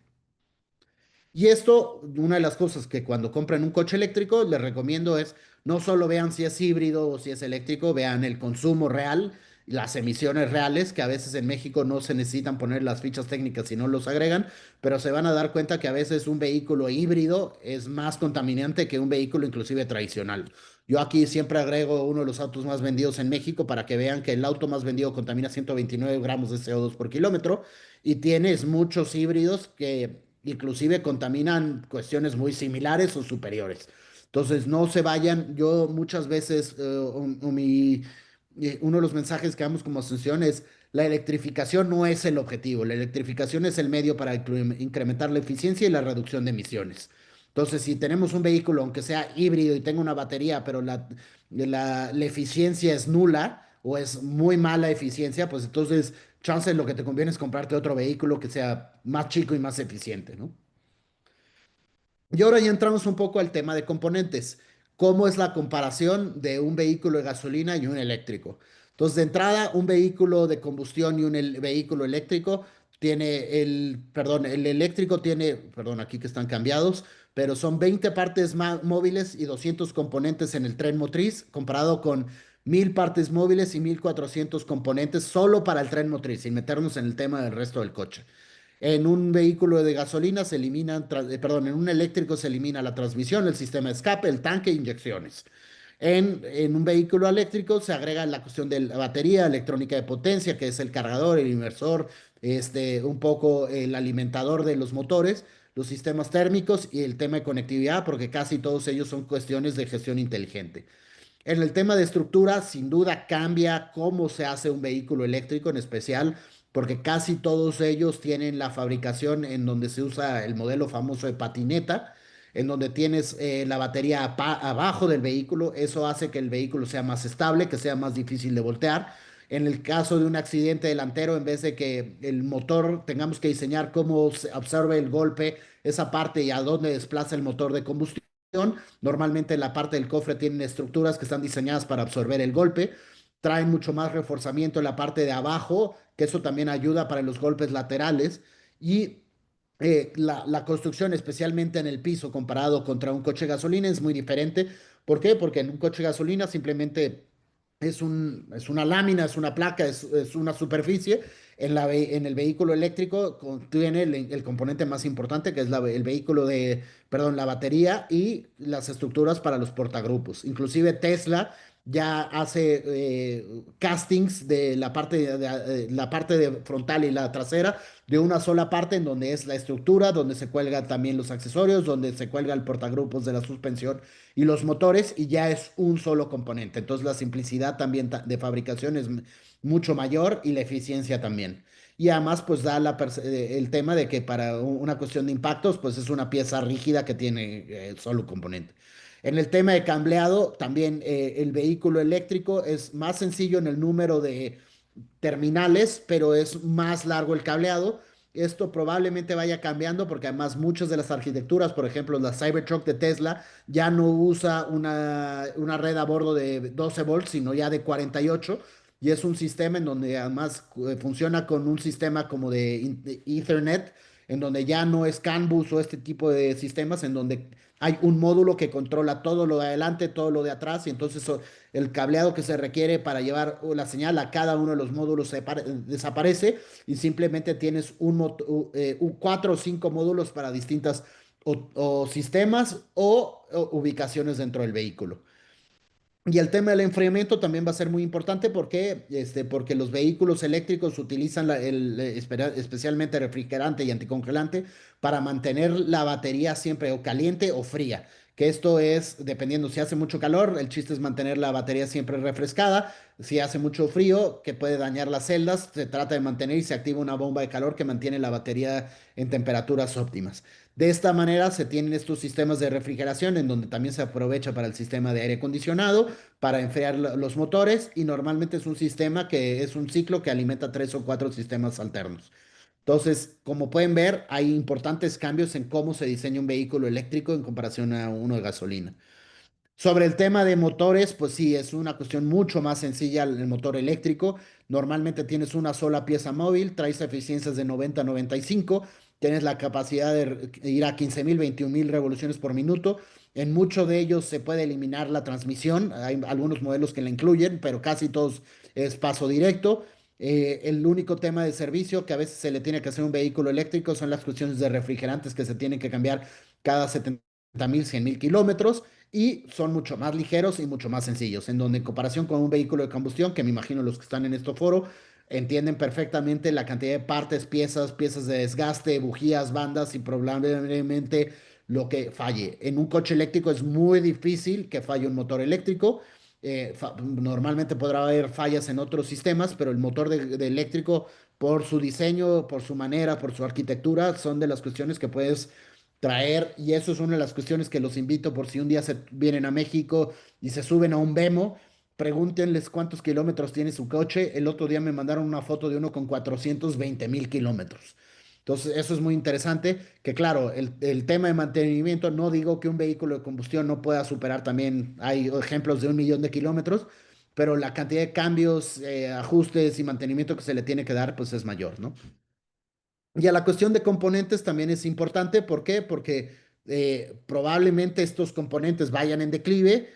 Y esto, una de las cosas que cuando compren un coche eléctrico, les recomiendo es no solo vean si es híbrido o si es eléctrico, vean el consumo real, las emisiones reales, que a veces en México no se necesitan poner las fichas técnicas si no los agregan, pero se van a dar cuenta que a veces un vehículo híbrido es más contaminante que un vehículo inclusive tradicional. Yo aquí siempre agrego uno de los autos más vendidos en México para que vean que el auto más vendido contamina 129 gramos de CO2 por kilómetro, y tienes muchos híbridos que inclusive contaminan cuestiones muy similares o superiores. Entonces, no se vayan. Yo muchas veces, uno de los mensajes que damos como asociación es, la electrificación no es el objetivo, la electrificación es el medio para incrementar la eficiencia y la reducción de emisiones. Entonces, si tenemos un vehículo, aunque sea híbrido y tenga una batería, pero la eficiencia es nula o es muy mala eficiencia, pues entonces chance lo que te conviene es comprarte otro vehículo que sea más chico y más eficiente, ¿no? Y ahora ya entramos un poco al tema de componentes. ¿Cómo es la comparación de un vehículo de gasolina y un eléctrico? Entonces, de entrada, un vehículo de combustión y un vehículo eléctrico perdón, el eléctrico tiene, perdón, aquí que están cambiados, pero son 20 partes móviles y 200 componentes en el tren motriz, comparado con 1000 partes móviles y 1400 componentes solo para el tren motriz, sin meternos en el tema del resto del coche. En un vehículo de gasolina se eliminan, perdón, en un eléctrico se elimina la transmisión, el sistema de escape, el tanque e inyecciones. En un vehículo eléctrico se agrega la cuestión de la batería, electrónica de potencia, que es el cargador, el inversor, un poco el alimentador de los motores, los sistemas térmicos y el tema de conectividad, porque casi todos ellos son cuestiones de gestión inteligente. En el tema de estructura, sin duda cambia cómo se hace un vehículo eléctrico en especial, porque casi todos ellos tienen la fabricación en donde se usa el modelo famoso de patineta, en donde tienes la batería abajo del vehículo. Eso hace que el vehículo sea más estable, que sea más difícil de voltear. En el caso de un accidente delantero, en vez de que el motor tengamos que diseñar cómo se absorbe el golpe, esa parte y a dónde desplaza el motor de combustión, normalmente en la parte del cofre tienen estructuras que están diseñadas para absorber el golpe. Traen mucho más reforzamiento en la parte de abajo, que eso también ayuda para los golpes laterales. Y la construcción, especialmente en el piso, comparado contra un coche de gasolina, es muy diferente. ¿Por qué? Porque en un coche de gasolina simplemente es una lámina, es una placa, es una superficie. En el vehículo eléctrico tiene el componente más importante, que es el vehículo perdón, la batería y las estructuras para los portagrupos. Inclusive Tesla ya hace castings de la parte de frontal y la trasera de una sola parte en donde es la estructura, donde se cuelgan también los accesorios, donde se cuelga el portagrupos de la suspensión y los motores y ya es un solo componente. Entonces la simplicidad también de fabricación es mucho mayor y la eficiencia también. Y además pues da el tema de que para una cuestión de impactos pues es una pieza rígida que tiene solo un componente. En el tema de cableado, también el vehículo eléctrico es más sencillo en el número de terminales, pero es más largo el cableado. Esto probablemente vaya cambiando porque además muchas de las arquitecturas, por ejemplo, la Cybertruck de Tesla, ya no usa una red a bordo de 12 volts, sino ya de 48. Y es un sistema en donde además funciona con un sistema como de Ethernet, en donde ya no es CAN bus o este tipo de sistemas, en donde hay un módulo que controla todo lo de adelante, todo lo de atrás, y entonces el cableado que se requiere para llevar la señal a cada uno de los módulos desaparece y simplemente tienes cuatro o cinco módulos para distintas o sistemas o ubicaciones dentro del vehículo. Y el tema del enfriamiento también va a ser muy importante porque los vehículos eléctricos utilizan especialmente refrigerante y anticongelante para mantener la batería siempre o caliente o fría. Que esto es, dependiendo si hace mucho calor, el chiste es mantener la batería siempre refrescada. Si hace mucho frío, que puede dañar las celdas, se trata de mantener y se activa una bomba de calor que mantiene la batería en temperaturas óptimas. De esta manera se tienen estos sistemas de refrigeración en donde también se aprovecha para el sistema de aire acondicionado para enfriar los motores y normalmente es un sistema que es un ciclo que alimenta tres o cuatro sistemas alternos. Entonces, como pueden ver, hay importantes cambios en cómo se diseña un vehículo eléctrico en comparación a uno de gasolina. Sobre el tema de motores, pues sí, es una cuestión mucho más sencilla el motor eléctrico. Normalmente tienes una sola pieza móvil, traes eficiencias de 90 a 95, tienes la capacidad de ir a 15.000, 21.000 revoluciones por minuto. En muchos de ellos se puede eliminar la transmisión, hay algunos modelos que la incluyen, pero casi todos es paso directo. El único tema de servicio que a veces se le tiene que hacer a un vehículo eléctrico son las cuestiones de refrigerantes que se tienen que cambiar cada 70.000, 100.000 kilómetros y son mucho más ligeros y mucho más sencillos, en donde en comparación con un vehículo de combustión, que me imagino los que están en este foro entienden perfectamente la cantidad de partes, piezas de desgaste, bujías, bandas y probablemente lo que falle. En un coche eléctrico es muy difícil que falle un motor eléctrico. Normalmente podrá haber fallas en otros sistemas, pero el motor de eléctrico, por su diseño, por su manera, por su arquitectura, son de las cuestiones que puedes traer, y eso es una de las cuestiones que los invito por si un día se vienen a México y se suben a un Vemo, pregúntenles cuántos kilómetros tiene su coche. El otro día me mandaron una foto de uno con 420.000 kilómetros. Entonces, eso es muy interesante, que claro, el tema de mantenimiento, no digo que un vehículo de combustión no pueda superar también, hay ejemplos de 1 millón de kilómetros, pero la cantidad de cambios, ajustes y mantenimiento que se le tiene que dar, pues es mayor, ¿no? Y a la cuestión de componentes también es importante. ¿Por qué? Porque probablemente estos componentes vayan en declive.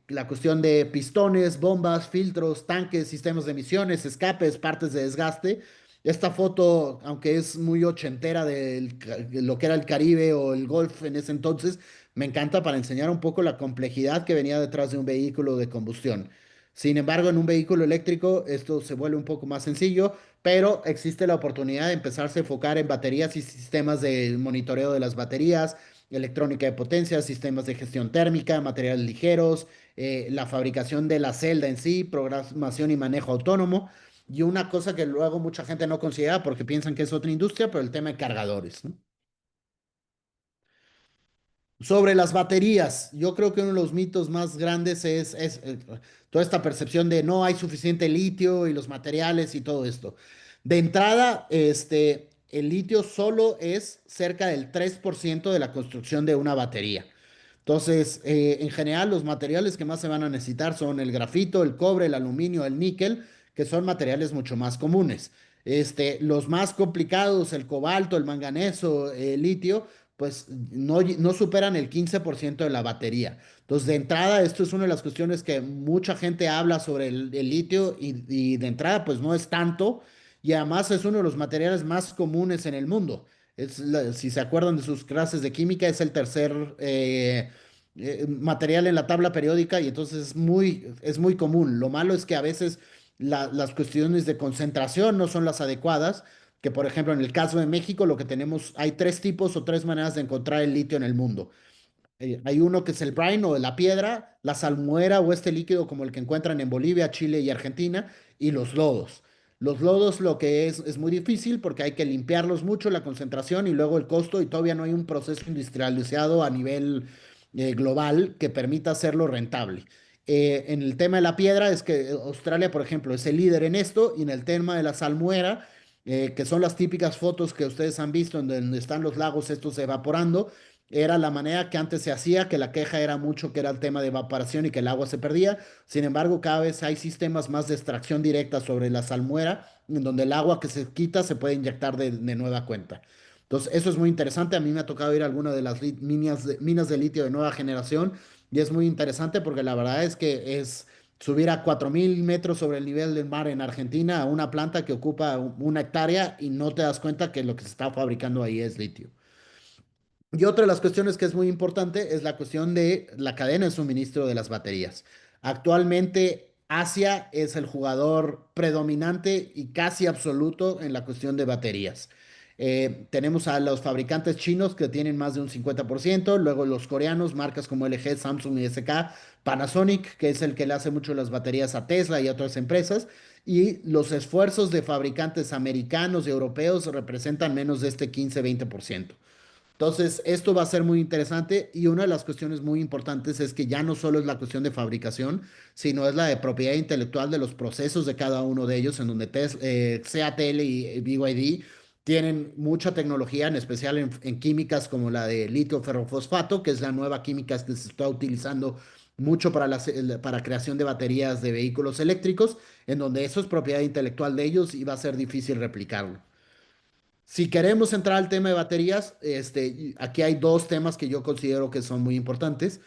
La cuestión de pistones, bombas, filtros, tanques, sistemas de emisiones, escapes, partes de desgaste. Esta foto, aunque es muy ochentera de lo que era el Caribe o el Golf en ese entonces, me encanta para enseñar un poco la complejidad que venía detrás de un vehículo de combustión. Sin embargo, en un vehículo eléctrico esto se vuelve un poco más sencillo, pero existe la oportunidad de empezarse a enfocar en baterías y sistemas de monitoreo de las baterías, electrónica de potencia, sistemas de gestión térmica, materiales ligeros, la fabricación de la celda en sí, programación y manejo autónomo. Y una cosa que luego mucha gente no considera porque piensan que es otra industria, pero el tema de cargadores, ¿no? Sobre las baterías, yo creo que uno de los mitos más grandes es toda esta percepción de no hay suficiente litio y los materiales y todo esto. De entrada, el litio solo es cerca del 3% de la construcción de una batería. Entonces, en general, los materiales que más se van a necesitar son el grafito, el cobre, el aluminio, el níquel, que son materiales mucho más comunes. Los más complicados, el cobalto, el manganeso, el litio, pues no superan el 15% de la batería. Entonces, de entrada, esto es una de las cuestiones que mucha gente habla sobre el litio y de entrada, pues no es tanto. Y además es uno de los materiales más comunes en el mundo. Si se acuerdan de sus clases de química, es el tercer material en la tabla periódica y entonces es muy común. Lo malo es que a veces las cuestiones de concentración no son las adecuadas, que por ejemplo en el caso de México lo que tenemos, hay tres tipos o tres maneras de encontrar el litio en el mundo. Hay uno que es el brine o la piedra, la salmuera o este líquido como el que encuentran en Bolivia, Chile y Argentina, y los lodos. Los lodos lo que es muy difícil porque hay que limpiarlos mucho, la concentración y luego el costo, y todavía no hay un proceso industrializado a nivel global que permita hacerlo rentable. En el tema de la piedra es que Australia, por ejemplo, es el líder en esto, y en el tema de la salmuera, que son las típicas fotos que ustedes han visto en donde están los lagos estos evaporando, era la manera que antes se hacía, que la queja era mucho que era el tema de evaporación y que el agua se perdía. Sin embargo, cada vez hay sistemas más de extracción directa sobre la salmuera, en donde el agua que se quita se puede inyectar de nueva cuenta. Entonces, eso es muy interesante. A mí me ha tocado ir a alguna de las minas de litio de nueva generación y es muy interesante porque la verdad es que es subir a 4.000 metros sobre el nivel del mar en Argentina a una planta que ocupa una hectárea y no te das cuenta que lo que se está fabricando ahí es litio. Y otra de las cuestiones que es muy importante es la cuestión de la cadena de suministro de las baterías. Actualmente, Asia es el jugador predominante y casi absoluto en la cuestión de baterías. Tenemos a los fabricantes chinos que tienen más de un 50%, luego los coreanos, marcas como LG, Samsung y SK, Panasonic, que es el que le hace mucho las baterías a Tesla y a otras empresas, y los esfuerzos de fabricantes americanos y europeos representan menos de este 15-20%. Entonces, esto va a ser muy interesante y una de las cuestiones muy importantes es que ya no solo es la cuestión de fabricación, sino es la de propiedad intelectual de los procesos de cada uno de ellos, en donde CATL y BYD tienen mucha tecnología, en especial en químicas como la de litio ferrofosfato, que es la nueva química que se está utilizando mucho para creación de baterías de vehículos eléctricos, en donde eso es propiedad intelectual de ellos y va a ser difícil replicarlo. Si queremos entrar al tema de baterías, aquí hay dos temas que yo considero que son muy importantes.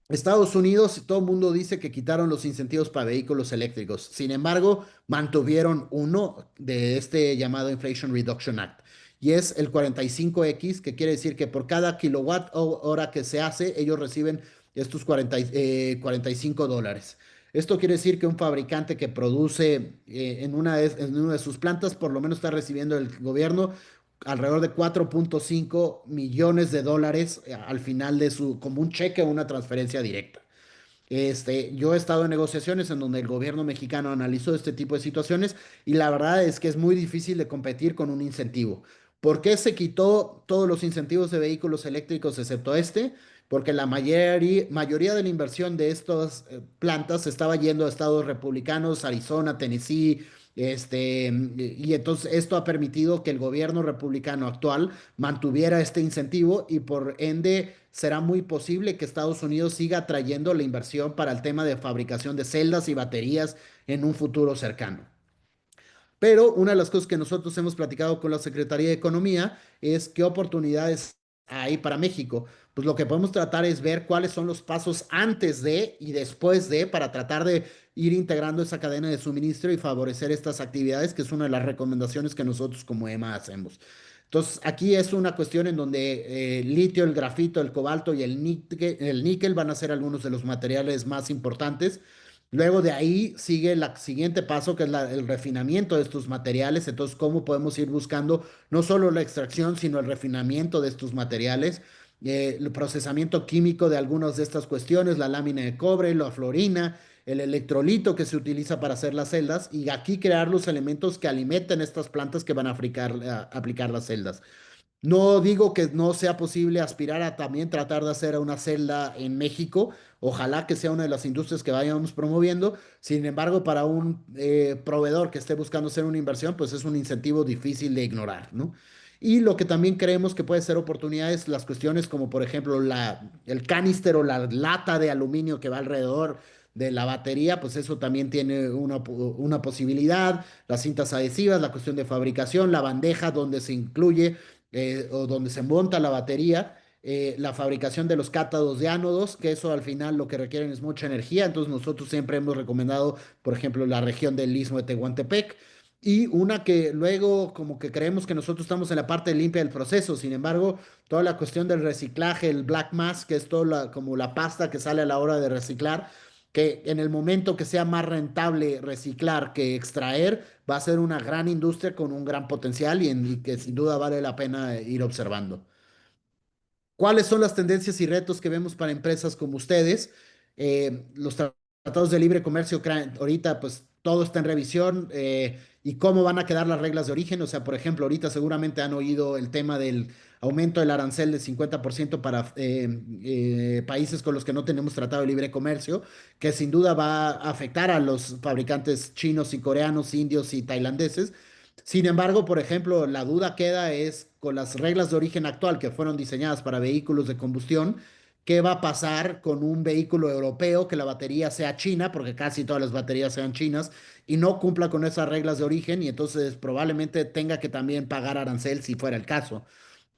Estados Unidos, todo el mundo dice que quitaron los incentivos para vehículos eléctricos. Sin embargo, mantuvieron uno de este llamado Inflation Reduction Act. Y es el 45X, que quiere decir que por cada kilowatt hora que se hace, ellos reciben estos 45 dólares. Esto quiere decir que un fabricante que produce en una de sus plantas, por lo menos está recibiendo el gobierno alrededor de 4.5 millones de dólares al final de como un cheque o una transferencia directa. Yo he estado en negociaciones en donde el gobierno mexicano analizó este tipo de situaciones y la verdad es que es muy difícil de competir con un incentivo. ¿Por qué se quitó todos los incentivos de vehículos eléctricos excepto este? Porque la mayoría de la inversión de estas plantas se estaba yendo a estados republicanos, Arizona, Tennessee, y entonces esto ha permitido que el gobierno republicano actual mantuviera este incentivo y por ende será muy posible que Estados Unidos siga atrayendo la inversión para el tema de fabricación de celdas y baterías en un futuro cercano. Pero una de las cosas que nosotros hemos platicado con la Secretaría de Economía es qué oportunidades hay para México. Pues lo que podemos tratar es ver cuáles son los pasos antes de y después de para tratar de ir integrando esa cadena de suministro y favorecer estas actividades, que es una de las recomendaciones que nosotros como EMA hacemos. Entonces, aquí es una cuestión en donde el litio, el grafito, el cobalto y el níquel van a ser algunos de los materiales más importantes. Luego de ahí sigue el siguiente paso, que es el refinamiento de estos materiales. Entonces, ¿cómo podemos ir buscando no solo la extracción, sino el refinamiento de estos materiales? El procesamiento químico de algunas de estas cuestiones, la lámina de cobre, la fluorina, el electrolito que se utiliza para hacer las celdas, y aquí crear los elementos que alimenten estas plantas que van a aplicar las celdas. No digo que no sea posible aspirar a también tratar de hacer una celda en México. Ojalá que sea una de las industrias que vayamos promoviendo. Sin embargo, para un proveedor que esté buscando hacer una inversión, pues es un incentivo difícil de ignorar, ¿no? Y lo que también creemos que puede ser oportunidades, las cuestiones como por ejemplo el canister o la lata de aluminio que va alrededor de la batería, pues eso también tiene una posibilidad. Las cintas adhesivas, la cuestión de fabricación, la bandeja donde se incluye o donde se monta la batería, la fabricación de los cátodos de ánodos, que eso al final lo que requieren es mucha energía. Entonces nosotros siempre hemos recomendado, por ejemplo, la región del Istmo de Tehuantepec. y una que luego como que creemos que nosotros estamos en la parte limpia del proceso. Sin embargo, toda la cuestión del reciclaje, el black mass, que es toda como la pasta que sale a la hora de reciclar, que en el momento que sea más rentable reciclar que extraer, va a ser una gran industria con un gran potencial y que sin duda vale la pena ir observando. ¿Cuáles son las tendencias y retos que vemos para empresas como ustedes? Los tratados de libre comercio, ahorita pues todo está en revisión, y cómo van a quedar las reglas de origen. O sea, por ejemplo, ahorita seguramente han oído el tema del aumento del arancel del 50% para países con los que no tenemos tratado de libre comercio, que sin duda va a afectar a los fabricantes chinos y coreanos, indios y tailandeses. Sin embargo, por ejemplo, la duda queda es con las reglas de origen actual que fueron diseñadas para vehículos de combustión, ¿qué va a pasar con un vehículo europeo que la batería sea china, porque casi todas las baterías sean chinas, y no cumpla con esas reglas de origen y entonces probablemente tenga que también pagar arancel si fuera el caso?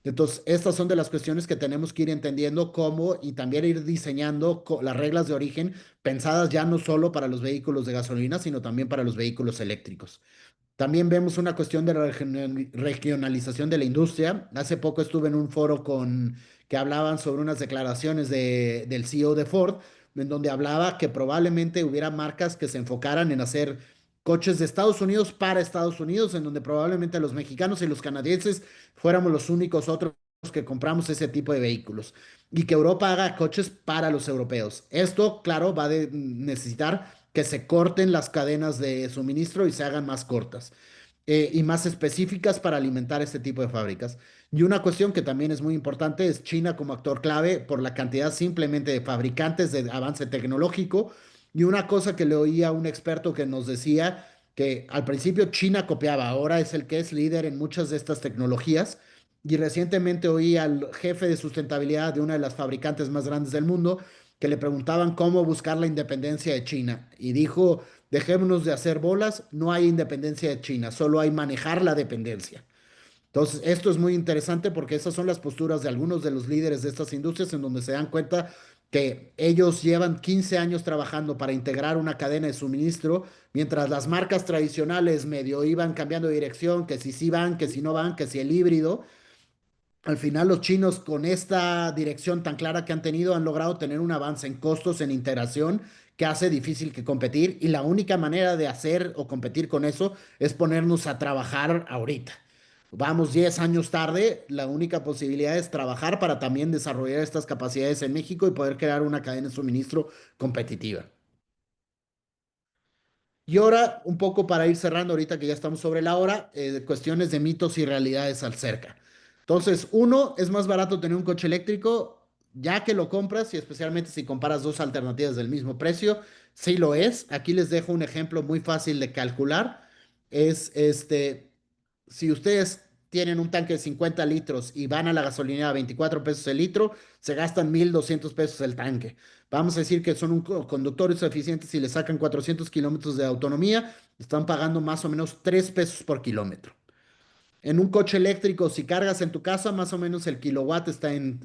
Entonces, estas son de las cuestiones que tenemos que ir entendiendo cómo y también ir diseñando las reglas de origen pensadas ya no solo para los vehículos de gasolina, sino también para los vehículos eléctricos. También vemos una cuestión de la regionalización de la industria. Hace poco estuve en un foro que hablaban sobre unas declaraciones del CEO de Ford, en donde hablaba que probablemente hubiera marcas que se enfocaran en hacer coches de Estados Unidos para Estados Unidos, en donde probablemente los mexicanos y los canadienses fuéramos los únicos otros que compramos ese tipo de vehículos y que Europa haga coches para los europeos. Esto, claro, va a necesitar que se corten las cadenas de suministro y se hagan más cortas y más específicas para alimentar este tipo de fábricas. Y una cuestión que también es muy importante es China como actor clave por la cantidad simplemente de fabricantes de avance tecnológico. Y una cosa que le oí a un experto que nos decía que al principio China copiaba, ahora es el que es líder en muchas de estas tecnologías. Y recientemente oí al jefe de sustentabilidad de una de las fabricantes más grandes del mundo que le preguntaban cómo buscar la independencia de China y dijo, dejémonos de hacer bolas, no hay independencia de China, solo hay manejar la dependencia. Entonces, esto es muy interesante porque esas son las posturas de algunos de los líderes de estas industrias en donde se dan cuenta que ellos llevan 15 años trabajando para integrar una cadena de suministro, mientras las marcas tradicionales medio iban cambiando de dirección, que si sí van, que si no van, que si el híbrido. Al final los chinos con esta dirección tan clara que han tenido han logrado tener un avance en costos, en integración, que hace difícil que competir y la única manera de hacer o competir con eso es ponernos a trabajar ahorita. Vamos 10 años tarde, la única posibilidad es trabajar para también desarrollar estas capacidades en México y poder crear una cadena de suministro competitiva. Y ahora, un poco para ir cerrando, ahorita que ya estamos sobre la hora, cuestiones de mitos y realidades acerca. Entonces, uno, es más barato tener un coche eléctrico, ya que lo compras y especialmente si comparas dos alternativas del mismo precio, sí lo es. Aquí les dejo un ejemplo muy fácil de calcular. Es si ustedes tienen un tanque de 50 litros y van a la gasolinera a 24 pesos el litro, se gastan 1,200 pesos el tanque. Vamos a decir que son conductores eficientes y le sacan 400 kilómetros de autonomía, están pagando más o menos 3 pesos por kilómetro. En un coche eléctrico, si cargas en tu casa, más o menos el kilowatt está en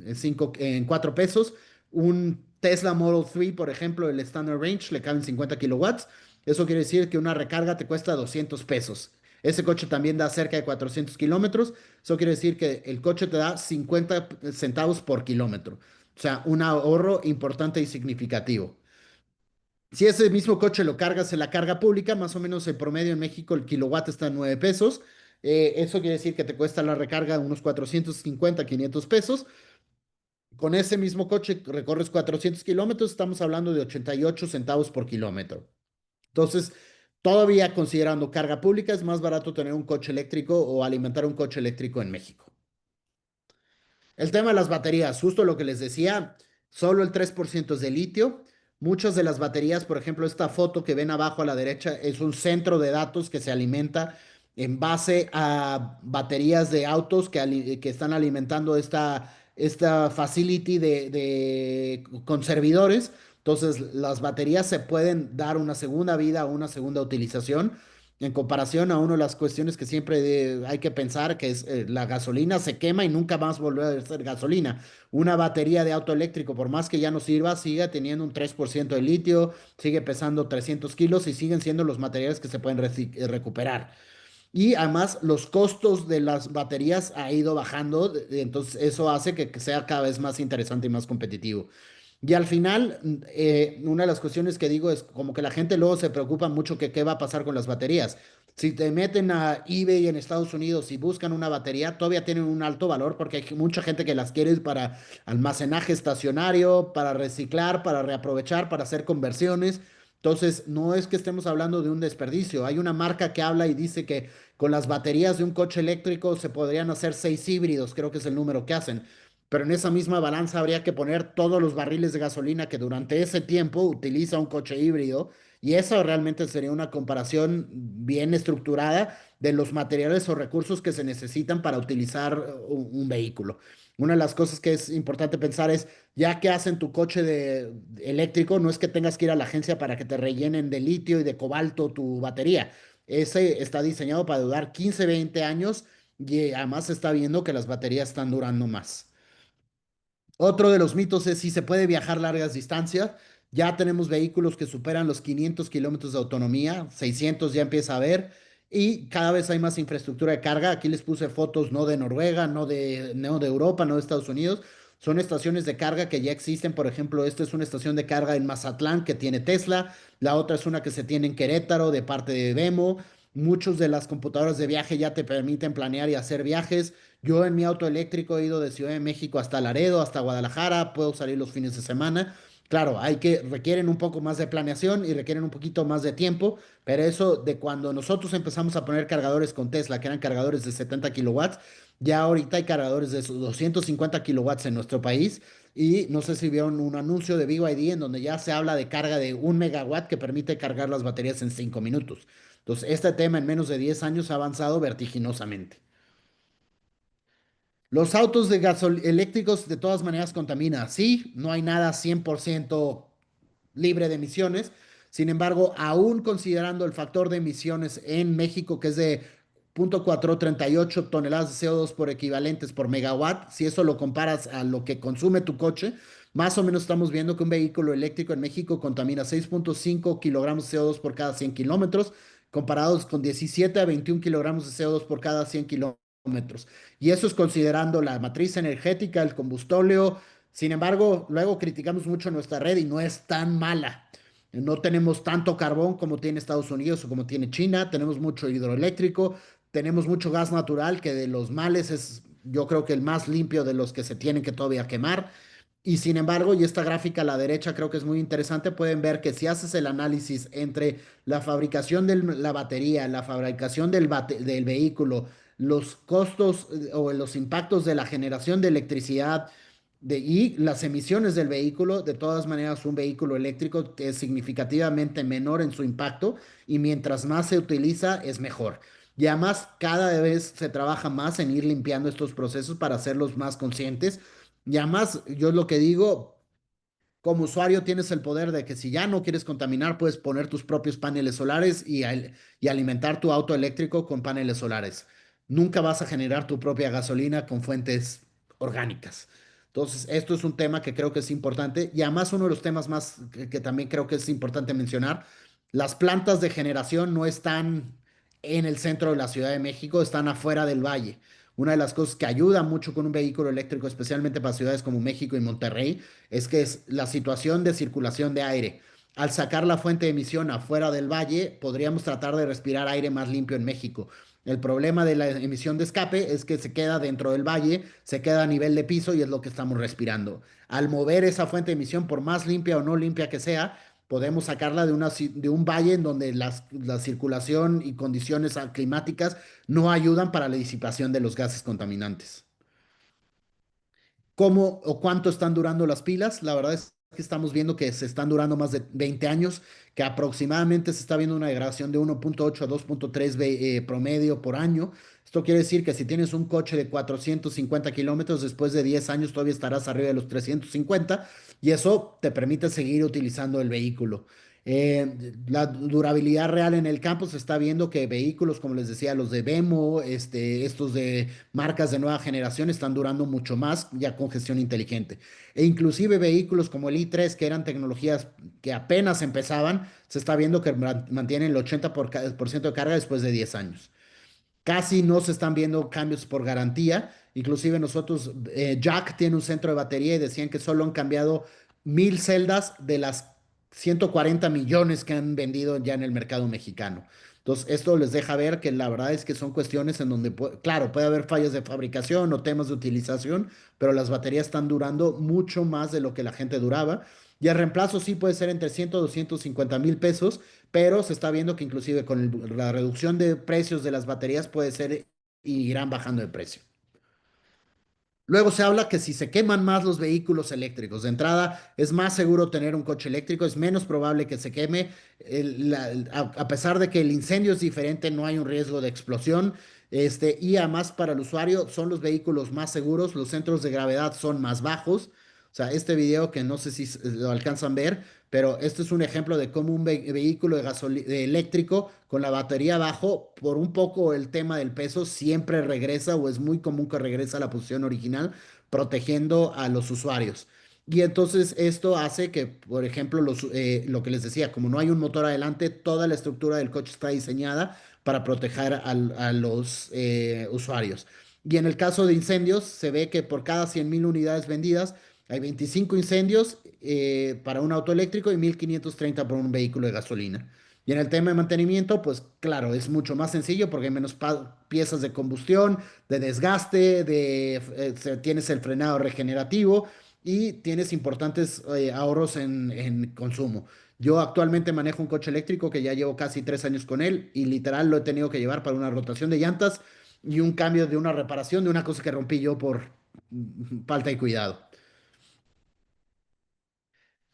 4 pesos. Un Tesla Model 3, por ejemplo, el Standard Range, le caben 50 kilowatts. Eso quiere decir que una recarga te cuesta 200 pesos. Ese coche también da cerca de 400 kilómetros. Eso quiere decir que el coche te da 50 centavos por kilómetro. O sea, un ahorro importante y significativo. Si ese mismo coche lo cargas en la carga pública, más o menos el promedio en México, el kilowatt está en 9 pesos. Eso quiere decir que te cuesta la recarga unos 450, 500 pesos. Con ese mismo coche recorres 400 kilómetros, estamos hablando de 88 centavos por kilómetro. Entonces, todavía considerando carga pública, es más barato tener un coche eléctrico o alimentar un coche eléctrico en México. El tema de las baterías, justo lo que les decía, solo el 3% es de litio. Muchas de las baterías, por ejemplo, esta foto que ven abajo a la derecha, es un centro de datos que se alimenta en base a baterías de autos que están alimentando esta facility con servidores. Entonces, las baterías se pueden dar una segunda vida o una segunda utilización en comparación a una de las cuestiones que siempre hay que pensar, que es la gasolina se quema y nunca más volverá a ser gasolina. Una batería de auto eléctrico, por más que ya no sirva, sigue teniendo un 3% de litio, sigue pesando 300 kilos y siguen siendo los materiales que se pueden recuperar. y además los costos de las baterías ha ido bajando, entonces eso hace que sea cada vez más interesante y más competitivo. Y al final, una de las cuestiones que digo es como que la gente luego se preocupa mucho que qué va a pasar con las baterías. Si te meten a eBay en Estados Unidos y buscan una batería, todavía tienen un alto valor porque hay mucha gente que las quiere para almacenaje estacionario, para reciclar, para reaprovechar, para hacer conversiones. Entonces, no es que estemos hablando de un desperdicio. Hay una marca que habla y dice que con las baterías de un coche eléctrico se podrían hacer 6 híbridos, creo que es el número que hacen. Pero en esa misma balanza habría que poner todos los barriles de gasolina que durante ese tiempo utiliza un coche híbrido. Y eso realmente sería una comparación bien estructurada de los materiales o recursos que se necesitan para utilizar un vehículo. Una de las cosas que es importante pensar es, ya que hacen tu coche eléctrico, no es que tengas que ir a la agencia para que te rellenen de litio y de cobalto tu batería. Ese está diseñado para durar 15, 20 años y además se está viendo que las baterías están durando más. Otro de los mitos es si se puede viajar largas distancias. Ya tenemos vehículos que superan los 500 kilómetros de autonomía, 600 ya empieza a haber, y cada vez hay más infraestructura de carga. Aquí les puse fotos no de Noruega, no de Europa, no de Estados Unidos. Son estaciones de carga que ya existen. Por ejemplo, esta es una estación de carga en Mazatlán que tiene Tesla. La otra es una que se tiene en Querétaro de parte de Vemo. Muchos de las computadoras de viaje ya te permiten planear y hacer viajes. Yo en mi auto eléctrico he ido de Ciudad de México hasta Laredo, hasta Guadalajara, puedo salir los fines de semana. Claro, requieren un poco más de planeación y requieren un poquito más de tiempo, pero eso de cuando nosotros empezamos a poner cargadores con Tesla, que eran cargadores de 70 kilowatts, ya ahorita hay cargadores de esos 250 kilowatts en nuestro país. Y no sé si vieron un anuncio de BYD en donde ya se habla de carga de 1 megawatt que permite cargar las baterías en 5 minutos. Entonces, este tema en menos de 10 años ha avanzado vertiginosamente. Los autos de eléctricos de todas maneras contaminan. Sí, no hay nada 100% libre de emisiones. Sin embargo, aún considerando el factor de emisiones en México, que es de 0.438 toneladas de CO2 por equivalentes por megawatt, si eso lo comparas a lo que consume tu coche, más o menos estamos viendo que un vehículo eléctrico en México contamina 6.5 kilogramos de CO2 por cada 100 kilómetros, comparados con 17 a 21 kilogramos de CO2 por cada 100 kilómetros. Y eso es considerando la matriz energética, el combustóleo. Sin embargo, luego criticamos mucho nuestra red y no es tan mala. No tenemos tanto carbón como tiene Estados Unidos o como tiene China, tenemos mucho hidroeléctrico, tenemos mucho gas natural, que de los males es yo creo que el más limpio de los que se tienen que todavía quemar. Y sin embargo, y esta gráfica a la derecha creo que es muy interesante, pueden ver que si haces el análisis entre la fabricación de la batería, la fabricación del vehículo, los costos o los impactos de la generación de electricidad y las emisiones del vehículo, de todas maneras un vehículo eléctrico es significativamente menor en su impacto y mientras más se utiliza es mejor. Y además cada vez se trabaja más en ir limpiando estos procesos para hacerlos más conscientes. Y además yo lo que digo, como usuario tienes el poder de que si ya no quieres contaminar, puedes poner tus propios paneles solares y alimentar tu auto eléctrico con paneles solares. Nunca vas a generar tu propia gasolina con fuentes orgánicas. Entonces, esto es un tema que creo que es importante y además uno de los temas más que también creo que es importante mencionar, las plantas de generación no están en el centro de la Ciudad de México, están afuera del valle. Una de las cosas que ayuda mucho con un vehículo eléctrico, especialmente para ciudades como México y Monterrey, es que es la situación de circulación de aire. Al sacar la fuente de emisión afuera del valle, podríamos tratar de respirar aire más limpio en México. El problema de la emisión de escape es que se queda dentro del valle, se queda a nivel de piso y es lo que estamos respirando. Al mover esa fuente de emisión, por más limpia o no limpia que sea, podemos sacarla de un valle en donde la circulación y condiciones climáticas no ayudan para la disipación de los gases contaminantes. ¿Cómo o cuánto están durando las pilas? La verdad es que estamos viendo que se están durando más de 20 años, que aproximadamente se está viendo una degradación de 1.8 a 2.3 promedio por año. Esto quiere decir que si tienes un coche de 450 kilómetros, después de 10 años todavía estarás arriba de los 350 y eso te permite seguir utilizando el vehículo. La durabilidad real en el campo se está viendo que vehículos, como les decía, los de Bemo, estos de marcas de nueva generación están durando mucho más ya con gestión inteligente. E inclusive vehículos como el i3, que eran tecnologías que apenas empezaban, se está viendo que mantienen el 80% de carga después de 10 años. Casi no se están viendo cambios por garantía. Inclusive nosotros, Jack tiene un centro de batería y decían que solo han cambiado 1,000 celdas de las 140 millones que han vendido ya en el mercado mexicano. Entonces, esto les deja ver que la verdad es que son cuestiones en donde, claro, puede haber fallas de fabricación o temas de utilización, pero las baterías están durando mucho más de lo que la gente duraba. Y el reemplazo sí puede ser entre 100 y 250,000 pesos, pero se está viendo que inclusive con la reducción de precios de las baterías puede ser y irán bajando de precio. Luego se habla que si se queman más los vehículos eléctricos, de entrada es más seguro tener un coche eléctrico, es menos probable que se queme, a pesar de que el incendio es diferente, no hay un riesgo de explosión, y además para el usuario son los vehículos más seguros, los centros de gravedad son más bajos. O sea, este video que no sé si lo alcanzan a ver, pero este es un ejemplo de cómo un vehículo de eléctrico con la batería abajo, por un poco el tema del peso, siempre regresa o es muy común que regrese a la posición original, protegiendo a los usuarios. Y entonces esto hace que, por ejemplo, lo que les decía, como no hay un motor adelante, toda la estructura del coche está diseñada para proteger a los usuarios. Y en el caso de incendios, se ve que por cada 100,000 unidades vendidas, hay 25 incendios para un auto eléctrico y 1,530 por un vehículo de gasolina. Y en el tema de mantenimiento, pues claro, es mucho más sencillo porque hay menos piezas de combustión, de desgaste, tienes el frenado regenerativo y tienes importantes ahorros en consumo. Yo actualmente manejo un coche eléctrico que ya llevo casi 3 años con él y literal lo he tenido que llevar para una rotación de llantas y un cambio de una reparación de una cosa que rompí yo por falta de cuidado.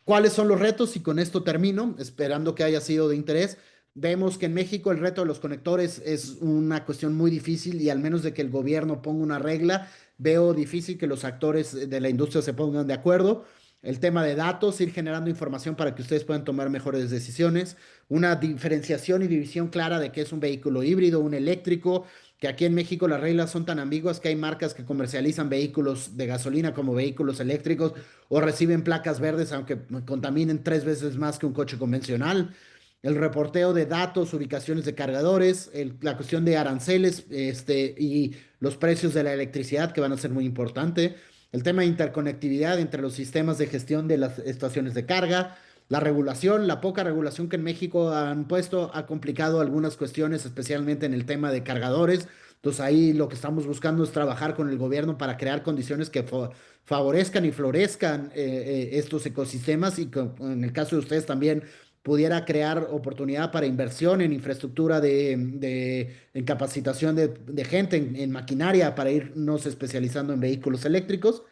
¿Cuáles son los retos? Y con esto termino, esperando que haya sido de interés. Vemos que en México el reto de los conectores es una cuestión muy difícil y al menos de que el gobierno ponga una regla, veo difícil que los actores de la industria se pongan de acuerdo. El tema de datos, ir generando información para que ustedes puedan tomar mejores decisiones. Una diferenciación y división clara de qué es un vehículo híbrido, un eléctrico, que aquí en México las reglas son tan ambiguas que hay marcas que comercializan vehículos de gasolina como vehículos eléctricos o reciben placas verdes aunque contaminen 3 veces más que un coche convencional. El reporteo de datos, ubicaciones de cargadores, la cuestión de aranceles y los precios de la electricidad que van a ser muy importante. El tema de interconectividad entre los sistemas de gestión de las estaciones de carga. La regulación, la poca regulación que en México han puesto ha complicado algunas cuestiones, especialmente en el tema de cargadores. Entonces ahí lo que estamos buscando es trabajar con el gobierno para crear condiciones que favorezcan y florezcan estos ecosistemas y que en el caso de ustedes también pudiera crear oportunidad para inversión en infraestructura en capacitación de gente, en maquinaria para irnos especializando en vehículos eléctricos.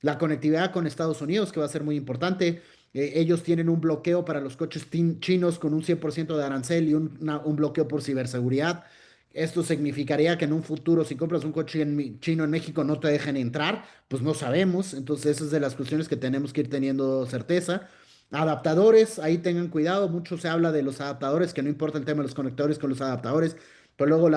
La conectividad con Estados Unidos, que va a ser muy importante. Ellos tienen un bloqueo para los coches chinos con un 100% de arancel y un bloqueo por ciberseguridad. Esto significaría que en un futuro, si compras un coche chino en México, no te dejen entrar. Pues no sabemos. Entonces, esa es de las cuestiones que tenemos que ir teniendo certeza. Adaptadores, ahí tengan cuidado. Mucho se habla de los adaptadores, que no importa el tema de los conectores con los adaptadores, pero luego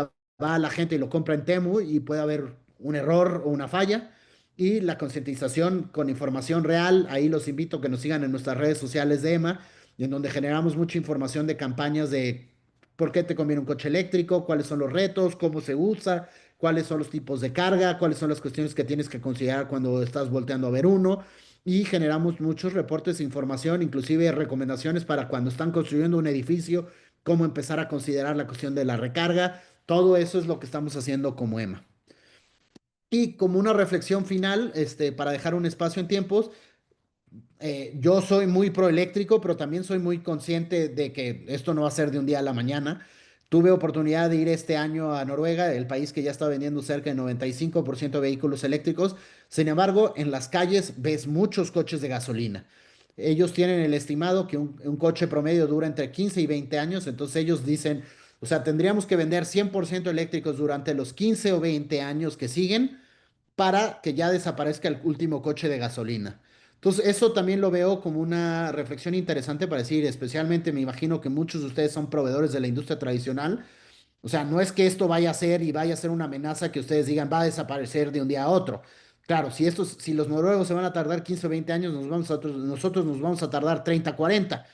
va la gente y lo compra en Temu y puede haber un error o una falla. Y la concientización con información real, ahí los invito a que nos sigan en nuestras redes sociales de EMA, en donde generamos mucha información de campañas de por qué te conviene un coche eléctrico, cuáles son los retos, cómo se usa, cuáles son los tipos de carga, cuáles son las cuestiones que tienes que considerar cuando estás volteando a ver uno. Y generamos muchos reportes de información, inclusive recomendaciones para cuando están construyendo un edificio, cómo empezar a considerar la cuestión de la recarga. Todo eso es lo que estamos haciendo como EMA. Y como una reflexión final, para dejar un espacio en tiempos, yo soy muy proeléctrico, pero también soy muy consciente de que esto no va a ser de un día a la mañana. Tuve oportunidad de ir este año a Noruega, el país que ya está vendiendo cerca de 95% de vehículos eléctricos. Sin embargo, en las calles ves muchos coches de gasolina. Ellos tienen el estimado que un coche promedio dura entre 15 y 20 años, entonces ellos dicen, o sea, tendríamos que vender 100% eléctricos durante los 15 o 20 años que siguen para que ya desaparezca el último coche de gasolina. Entonces, eso también lo veo como una reflexión interesante para decir, especialmente me imagino que muchos de ustedes son proveedores de la industria tradicional. O sea, no es que esto vaya a ser y vaya a ser una amenaza que ustedes digan va a desaparecer de un día a otro. Claro, si los noruegos se van a tardar 15 o 20 años, nosotros nos vamos a tardar 30, 40.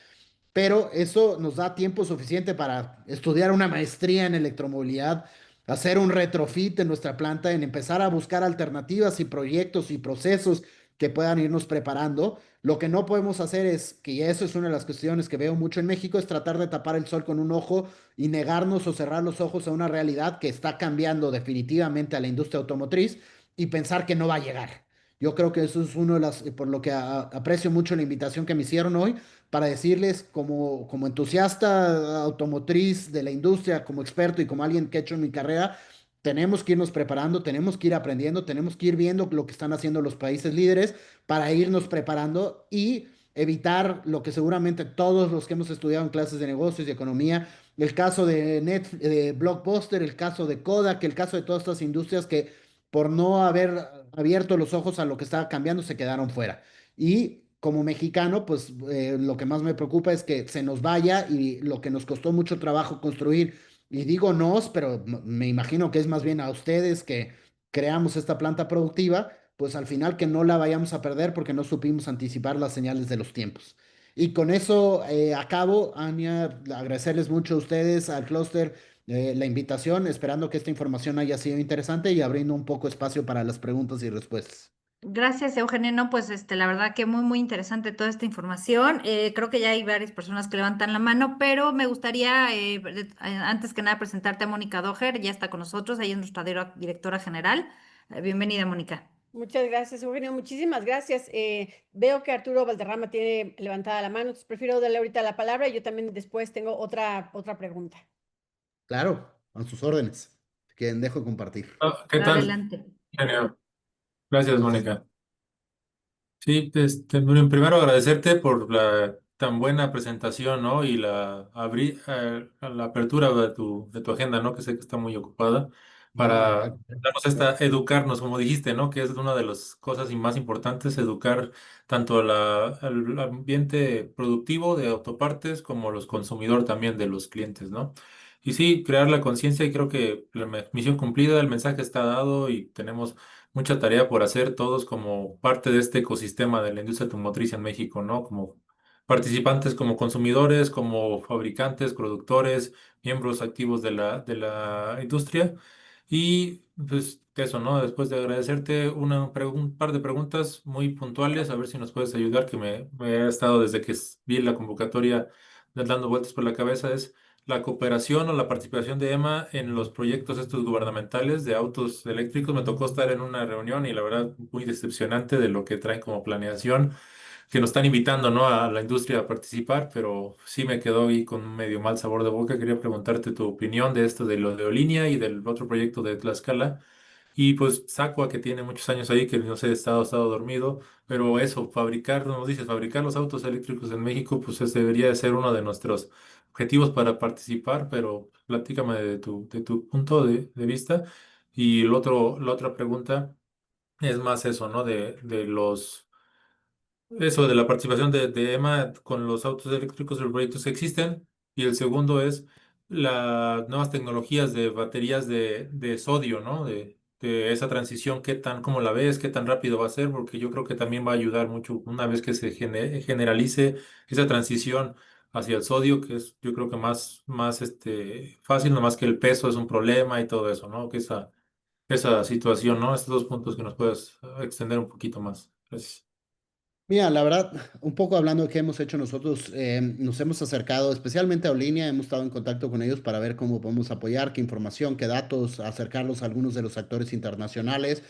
Pero eso nos da tiempo suficiente para estudiar una maestría en electromovilidad, hacer un retrofit en nuestra planta, en empezar a buscar alternativas y proyectos y procesos que puedan irnos preparando. Lo que no podemos hacer es, que eso es una de las cuestiones que veo mucho en México, es tratar de tapar el sol con un ojo y negarnos o cerrar los ojos a una realidad que está cambiando definitivamente a la industria automotriz y pensar que no va a llegar. Yo creo que eso es uno de las, por lo que aprecio mucho la invitación que me hicieron hoy, para decirles como entusiasta automotriz de la industria, como experto y como alguien que he hecho en mi carrera, tenemos que irnos preparando, tenemos que ir aprendiendo, tenemos que ir viendo lo que están haciendo los países líderes para irnos preparando y evitar lo que seguramente todos los que hemos estudiado en clases de negocios y economía, el caso de de Blockbuster, el caso de Kodak, el caso de todas estas industrias que por no haber abierto los ojos a lo que estaba cambiando se quedaron fuera. Y como mexicano, pues lo que más me preocupa es que se nos vaya y lo que nos costó mucho trabajo construir, y digo nos, pero me imagino que es más bien a ustedes que creamos esta planta productiva, pues al final que no la vayamos a perder porque no supimos anticipar las señales de los tiempos. Y con eso acabo, Ania, agradecerles mucho a ustedes, al clúster, la invitación, esperando que esta información haya sido interesante y abriendo un poco espacio para las preguntas y respuestas. Gracias, Eugenio. No, pues la verdad que muy, muy interesante toda esta información. Creo que ya hay varias personas que levantan la mano, pero me gustaría, antes que nada, presentarte a Mónica Doher. Ya está con nosotros, ella es nuestra directora general. Bienvenida, Mónica. Muchas gracias, Eugenio. Muchísimas gracias. Veo que Arturo Valderrama tiene levantada la mano, entonces prefiero darle ahorita la palabra y yo también después tengo otra pregunta. Claro, a sus órdenes. Que dejo de compartir. ¿Qué tal? Adelante. Genial. Gracias, Mónica. Sí, bueno, primero agradecerte por la tan buena presentación, ¿no? Y la apertura de tu agenda, ¿no? Que sé que está muy ocupada, No, para darnos educarnos, como dijiste, ¿no? Que es una de las cosas y más importantes, educar tanto al ambiente productivo de autopartes como los consumidores también de los clientes, ¿no? Y sí, crear la conciencia y creo que la misión cumplida, el mensaje está dado y tenemos mucha tarea por hacer todos como parte de este ecosistema de la industria automotriz en México, ¿no? Como participantes, como consumidores, como fabricantes, productores, miembros activos de la industria. Y pues eso, ¿no? Después de agradecerte un par de preguntas muy puntuales, a ver si nos puedes ayudar, que me ha estado desde que vi la convocatoria dando vueltas por la cabeza, es la cooperación o la participación de EMA en los proyectos estos gubernamentales de autos eléctricos. Me tocó estar en una reunión y la verdad muy decepcionante de lo que traen como planeación, que nos están invitando, ¿no? A la industria a participar, pero sí me quedó ahí con un medio mal sabor de boca. Quería preguntarte tu opinión de esto de lo de Olinia y del otro proyecto de Tlaxcala. Y pues Sacua, que tiene muchos años ahí, que no sé, estado dormido, pero eso, fabricar, como dices, fabricar los autos eléctricos en México, pues ese debería de ser uno de nuestros objetivos para participar, pero platícame de tu punto de vista. Y la otra pregunta es más eso, ¿no? De los eso de la participación de EMA con los autos eléctricos de los proyectos que existen. Y el segundo es las nuevas tecnologías de baterías de sodio, ¿no? De esa transición, ¿qué tan, cómo la ves? ¿Qué tan rápido va a ser? Porque yo creo que también va a ayudar mucho una vez que se generalice esa transición hacia el sodio, que es yo creo que más fácil, nomás que el peso es un problema y todo eso, ¿no? Que esa situación, ¿no? Estos dos puntos que nos puedas extender un poquito más. Gracias. Mira, la verdad, un poco hablando de qué hemos hecho nosotros, nos hemos acercado especialmente a Olinia, hemos estado en contacto con ellos para ver cómo podemos apoyar, qué información, qué datos, acercarlos a algunos de los actores internacionales.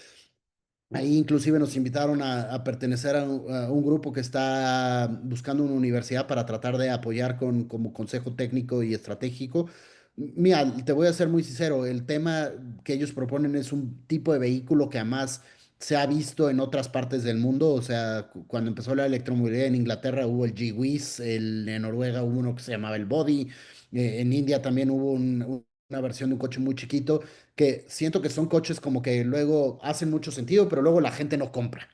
Ahí inclusive nos invitaron a pertenecer a un grupo que está buscando una universidad para tratar de apoyar como consejo técnico y estratégico. Mira, te voy a ser muy sincero, el tema que ellos proponen es un tipo de vehículo que además se ha visto en otras partes del mundo. O sea, cuando empezó la electromovilidad en Inglaterra hubo el G-Wiz, en Noruega hubo uno que se llamaba el Body, en India también hubo una versión de un coche muy chiquito, que siento que son coches como que luego hacen mucho sentido, pero luego la gente no compra.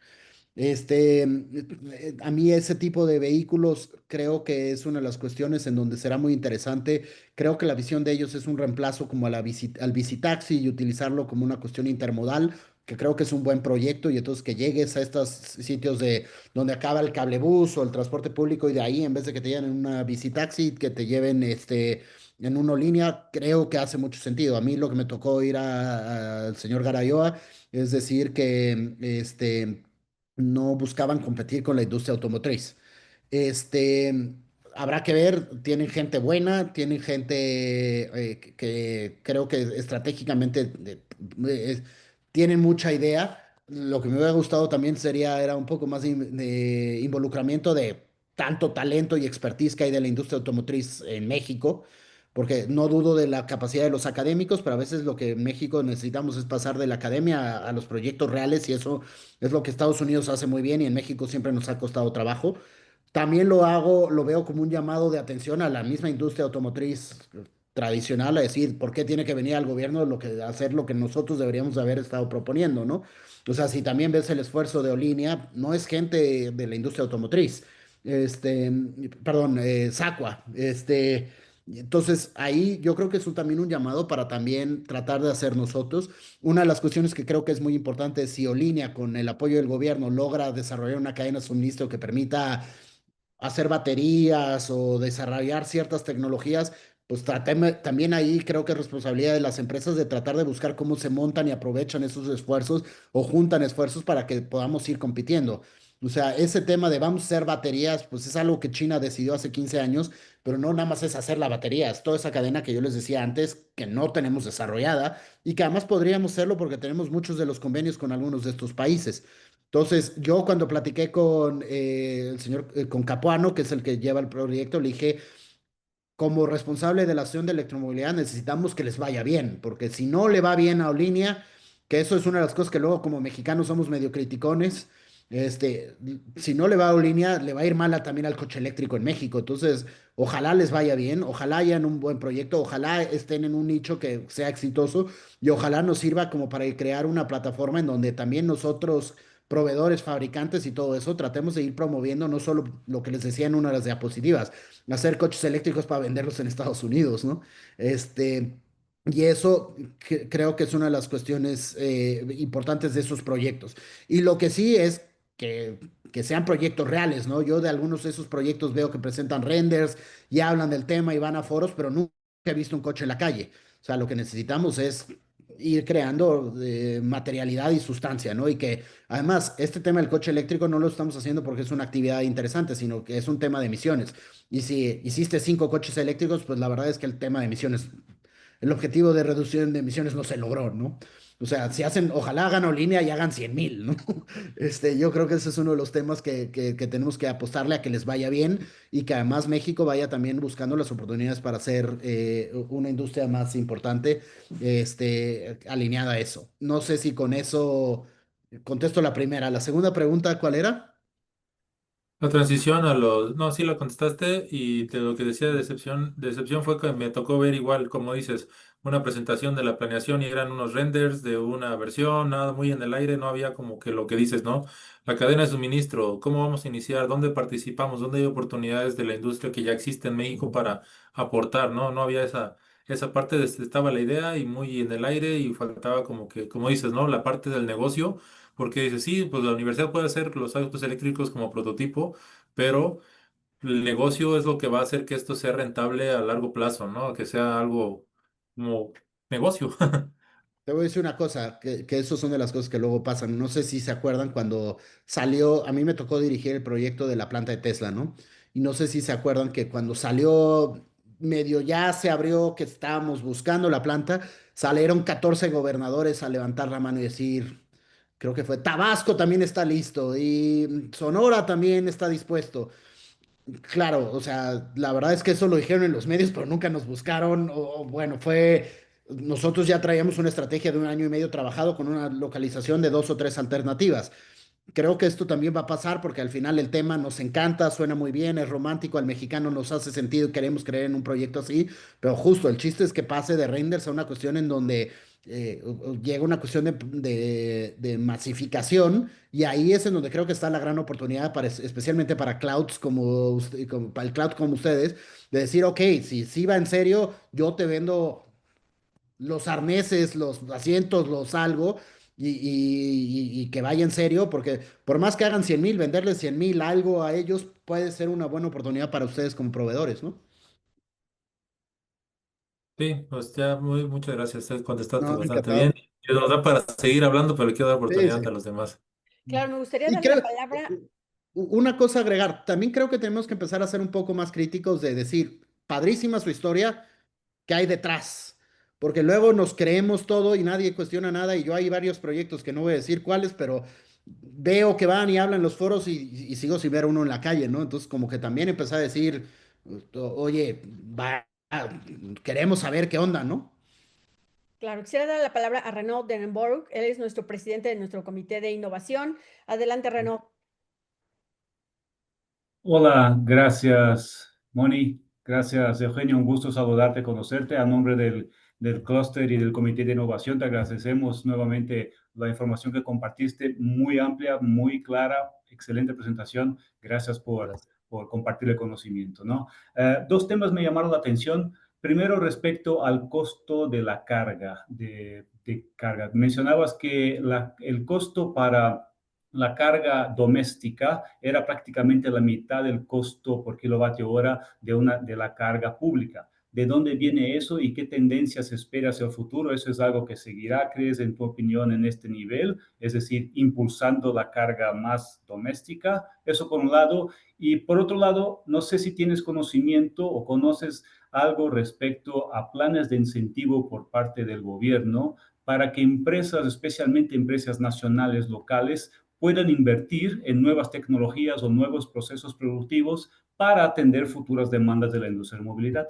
A mí ese tipo de vehículos creo que es una de las cuestiones en donde será muy interesante. Creo que la visión de ellos es un reemplazo como a al bicitaxi y utilizarlo como una cuestión intermodal, que creo que es un buen proyecto, y entonces que llegues a estos sitios de donde acaba el cablebús o el transporte público y de ahí en vez de que te lleven en una bicitaxi, que te lleven en una línea, creo que hace mucho sentido. A mí lo que me tocó oír al señor Garayoa es decir que no buscaban competir con la industria automotriz. Este, habrá que ver, tienen gente buena, tienen gente que creo que estratégicamente tienen mucha idea. Lo que me hubiera gustado también era un poco más de involucramiento de tanto talento y expertise que hay de la industria automotriz en México, porque no dudo de la capacidad de los académicos, pero a veces lo que en México necesitamos es pasar de la academia a los proyectos reales y eso es lo que Estados Unidos hace muy bien y en México siempre nos ha costado trabajo. También lo veo como un llamado de atención a la misma industria automotriz tradicional, a decir, ¿por qué tiene que venir al gobierno hacer lo que nosotros deberíamos de haber estado proponiendo, ¿no? O sea, si también ves el esfuerzo de Olinia, no es gente de la industria automotriz, este, perdón, Sacua, entonces ahí yo creo que es también un llamado para también tratar de hacer nosotros. Una de las cuestiones que creo que es muy importante es si Olinia, con el apoyo del gobierno, logra desarrollar una cadena de suministro que permita hacer baterías o desarrollar ciertas tecnologías, pues también ahí creo que es responsabilidad de las empresas de tratar de buscar cómo se montan y aprovechan esos esfuerzos o juntan esfuerzos para que podamos ir compitiendo. O sea, ese tema de vamos a hacer baterías, pues es algo que China decidió hace 15 años, pero no nada más es hacer la batería, es toda esa cadena que yo les decía antes que no tenemos desarrollada y que además podríamos hacerlo porque tenemos muchos de los convenios con algunos de estos países. Entonces, yo cuando platiqué con el señor, con Capuano, que es el que lleva el proyecto, le dije, como responsable de la acción de electromovilidad, necesitamos que les vaya bien, porque si no le va bien a Olinia, que eso es una de las cosas que luego como mexicanos somos medio criticones, si no le va a Olinia, le va a ir mal también al coche eléctrico en México. Entonces, ojalá les vaya bien, ojalá hayan un buen proyecto, ojalá estén en un nicho que sea exitoso y ojalá nos sirva como para crear una plataforma en donde también nosotros proveedores, fabricantes y todo eso, tratemos de ir promoviendo no solo lo que les decía en una de las diapositivas, hacer coches eléctricos para venderlos en Estados Unidos, ¿no? Y eso creo que es una de las cuestiones importantes de esos proyectos. Y lo que sí es que sean proyectos reales, ¿no? Yo de algunos de esos proyectos veo que presentan renders y hablan del tema y van a foros, pero nunca he visto un coche en la calle. O sea, lo que necesitamos es ir creando materialidad y sustancia, ¿no? Y que además este tema del coche eléctrico no lo estamos haciendo porque es una actividad interesante, sino que es un tema de emisiones. Y si hiciste 5 coches eléctricos, pues la verdad es que el tema de emisiones, el objetivo de reducción de emisiones no se logró, ¿no? O sea, si hacen, ojalá hagan línea y hagan 100,000, ¿no? Yo creo que ese es uno de los temas que tenemos que apostarle a que les vaya bien y que además México vaya también buscando las oportunidades para hacer una industria más importante, alineada a eso. No sé si con eso contesto la primera. La segunda pregunta, ¿cuál era? La transición a los... No, sí la contestaste y de lo que decía de decepción fue que me tocó ver igual, como dices, una presentación de la planeación y eran unos renders de una versión, nada muy en el aire, no había como que lo que dices, ¿no? La cadena de suministro, cómo vamos a iniciar, dónde participamos, dónde hay oportunidades de la industria que ya existe en México para aportar, ¿no? No había esa parte, estaba la idea y muy en el aire y faltaba como que, como dices, ¿no? La parte del negocio porque dice, sí, pues la universidad puede hacer los autos eléctricos como prototipo, pero el negocio es lo que va a hacer que esto sea rentable a largo plazo, ¿no? Que sea algo como negocio. Te voy a decir una cosa, que eso son de las cosas que luego pasan. No sé si se acuerdan cuando salió, a mí me tocó dirigir el proyecto de la planta de Tesla, ¿no? Y no sé si se acuerdan que cuando salió, medio ya se abrió, que estábamos buscando la planta, salieron 14 gobernadores a levantar la mano y decir, creo que fue, Tabasco también está listo y Sonora también está dispuesto. Claro, o sea, la verdad es que eso lo dijeron en los medios, pero nunca nos buscaron. Bueno, nosotros ya traíamos una estrategia de un año y medio trabajado con una localización de 2 o 3 alternativas. Creo que esto también va a pasar porque al final el tema nos encanta, suena muy bien, es romántico, al mexicano nos hace sentido y queremos creer en un proyecto así, pero justo el chiste es que pase de renders a una cuestión en donde llega una cuestión de masificación y ahí es en donde creo que está la gran oportunidad especialmente para clouds como para el cloud como ustedes, de decir, ok, si va en serio, yo te vendo los arneses, los asientos, los algo, y que vaya en serio, porque por más que hagan 100,000, venderles 100,000 algo a ellos puede ser una buena oportunidad para ustedes como proveedores, ¿no? Sí, pues ya muchas gracias. Contestaste No, bastante bien. encantado. Y nos da para seguir hablando, pero le quiero dar Sí, oportunidad a sí. los demás. Claro, me gustaría Y darle la creo, palabra. una cosa a agregar, también creo que tenemos que empezar a ser un poco más críticos de decir, padrísima su historia, ¿qué hay detrás? Porque luego nos creemos todo y nadie cuestiona nada y yo hay varios proyectos que no voy a decir cuáles, pero veo que van y hablan en los foros y sigo sin ver uno en la calle, ¿no? Entonces como que también empecé a decir, oye, queremos saber qué onda, ¿no? Claro, quisiera dar la palabra a Renaud Denenborg. Él es nuestro presidente de nuestro comité de innovación. Adelante, Renaud. Hola, gracias, Moni. Gracias, Eugenio. Un gusto saludarte, conocerte. A nombre del clúster y del Comité de Innovación, te agradecemos nuevamente la información que compartiste, muy amplia, muy clara, excelente presentación. Gracias por compartir el conocimiento, ¿no? Dos temas me llamaron la atención. Primero, respecto al costo de la carga, de carga. Mencionabas que el costo para la carga doméstica era prácticamente la mitad del costo por kilovatio hora de la carga pública. ¿De dónde viene eso y qué tendencias espera hacia el futuro? ¿Eso es algo que seguirá, crees, en tu opinión, en este nivel? Es decir, impulsando la carga más doméstica. Eso por un lado. Y por otro lado, no sé si tienes conocimiento o conoces algo respecto a planes de incentivo por parte del gobierno para que empresas, especialmente empresas nacionales, locales, puedan invertir en nuevas tecnologías o nuevos procesos productivos para atender futuras demandas de la industria de movilidad.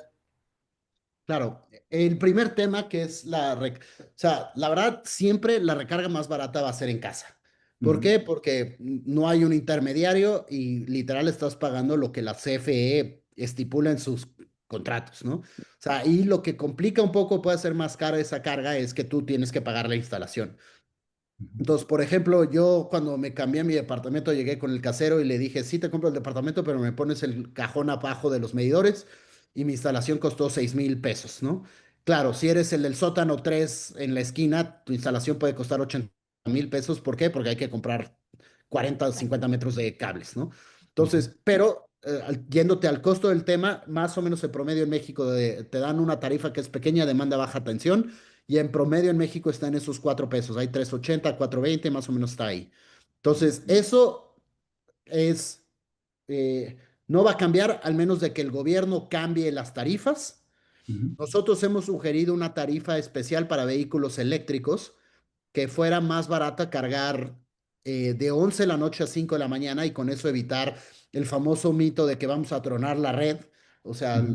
Claro, el primer tema que es o sea, la verdad, siempre la recarga más barata va a ser en casa. ¿Por qué? Porque no hay un intermediario y literal estás pagando lo que la CFE estipula en sus contratos, ¿no? O sea, y lo que complica un poco, puede ser más cara esa carga, es que tú tienes que pagar la instalación. Entonces, por ejemplo, yo cuando me cambié a mi departamento, llegué con el casero y le dije, sí, te compro el departamento, pero me pones el cajón abajo de los medidores y mi instalación costó 6,000 pesos, ¿no? Claro, si eres el del sótano 3 en la esquina, tu instalación puede costar 80,000 pesos. ¿Por qué? Porque hay que comprar 40 o 50 metros de cables, ¿no? Entonces, pero yéndote al costo del tema, más o menos el promedio en México te dan una tarifa que es pequeña, demanda, baja tensión y en promedio en México está en esos 4 pesos. Hay 3,80, 4,20, más o menos está ahí. Entonces, eso es, eh, no va a cambiar al menos de que el gobierno cambie las tarifas. Nosotros hemos sugerido una tarifa especial para vehículos eléctricos que fuera más barata cargar de 11 de la noche a 5 de la mañana y con eso evitar el famoso mito de que vamos a tronar la red. O sea,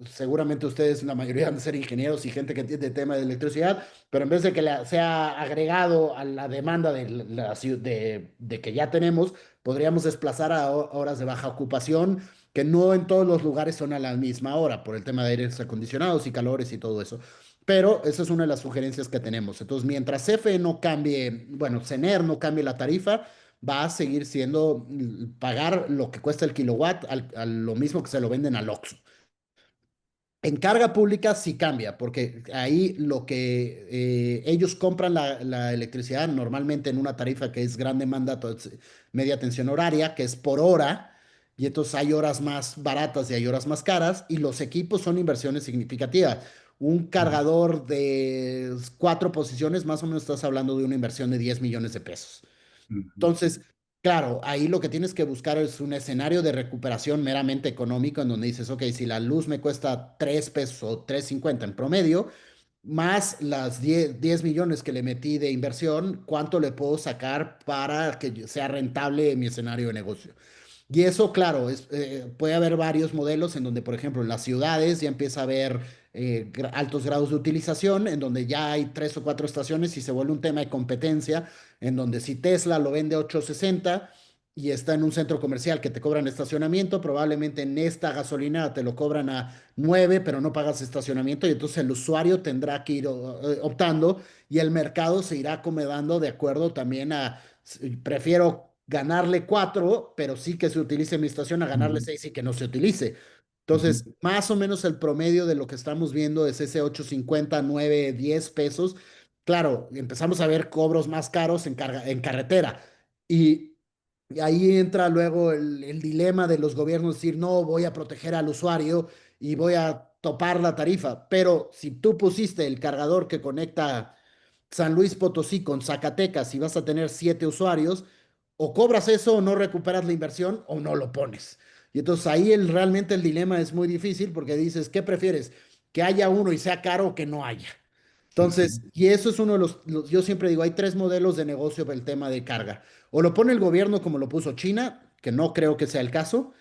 seguramente ustedes, la mayoría van a ser ingenieros y gente que entiende el tema de electricidad, pero en vez de que sea agregado a la demanda de que ya tenemos, podríamos desplazar a horas de baja ocupación, que no en todos los lugares son a la misma hora, por el tema de aires acondicionados y calores y todo eso. Pero esa es una de las sugerencias que tenemos. Entonces, mientras CFE no cambie, bueno, CENER no cambie la tarifa, va a seguir siendo pagar lo que cuesta el kilowatt a lo mismo que se lo venden al Oxxo. En carga pública sí cambia, porque ahí lo que ellos compran la electricidad normalmente en una tarifa que es gran demanda, media tensión horaria, que es por hora, y entonces hay horas más baratas y hay horas más caras, y los equipos son inversiones significativas. Un cargador de 4 posiciones, más o menos estás hablando de una inversión de 10 millones de pesos. Entonces, claro, ahí lo que tienes que buscar es un escenario de recuperación meramente económico en donde dices, ok, si la luz me cuesta 3 pesos o 3,50 en promedio, más las 10 millones que le metí de inversión, ¿cuánto le puedo sacar para que sea rentable mi escenario de negocio? Y eso, claro, puede haber varios modelos en donde, por ejemplo, en las ciudades ya empieza a haber altos grados de utilización, en donde ya hay 3 o 4 estaciones y se vuelve un tema de competencia, en donde si Tesla lo vende a 8,60 y está en un centro comercial que te cobran estacionamiento, probablemente en esta gasolina te lo cobran a 9, pero no pagas estacionamiento y entonces el usuario tendrá que ir optando y el mercado se irá acomodando de acuerdo también prefiero ganarle 4, pero sí que se utilice mi estación, a ganarle 6 y que no se utilice. Entonces, más o menos el promedio de lo que estamos viendo es ese 8,50, 9, 10 pesos. Claro, empezamos a ver cobros más caros en carretera. Y ahí entra luego el dilema de los gobiernos, decir, no, voy a proteger al usuario y voy a topar la tarifa, pero si tú pusiste el cargador que conecta San Luis Potosí con Zacatecas y vas a tener 7 usuarios, o cobras eso o no recuperas la inversión o no lo pones. Y entonces ahí realmente el dilema es muy difícil porque dices, ¿qué prefieres? Que haya uno y sea caro o que no haya. Entonces, Ujú. y eso es uno de yo siempre digo, hay 3 modelos de negocio para el tema de carga. O lo pone el gobierno como lo puso China, que no creo que sea el caso,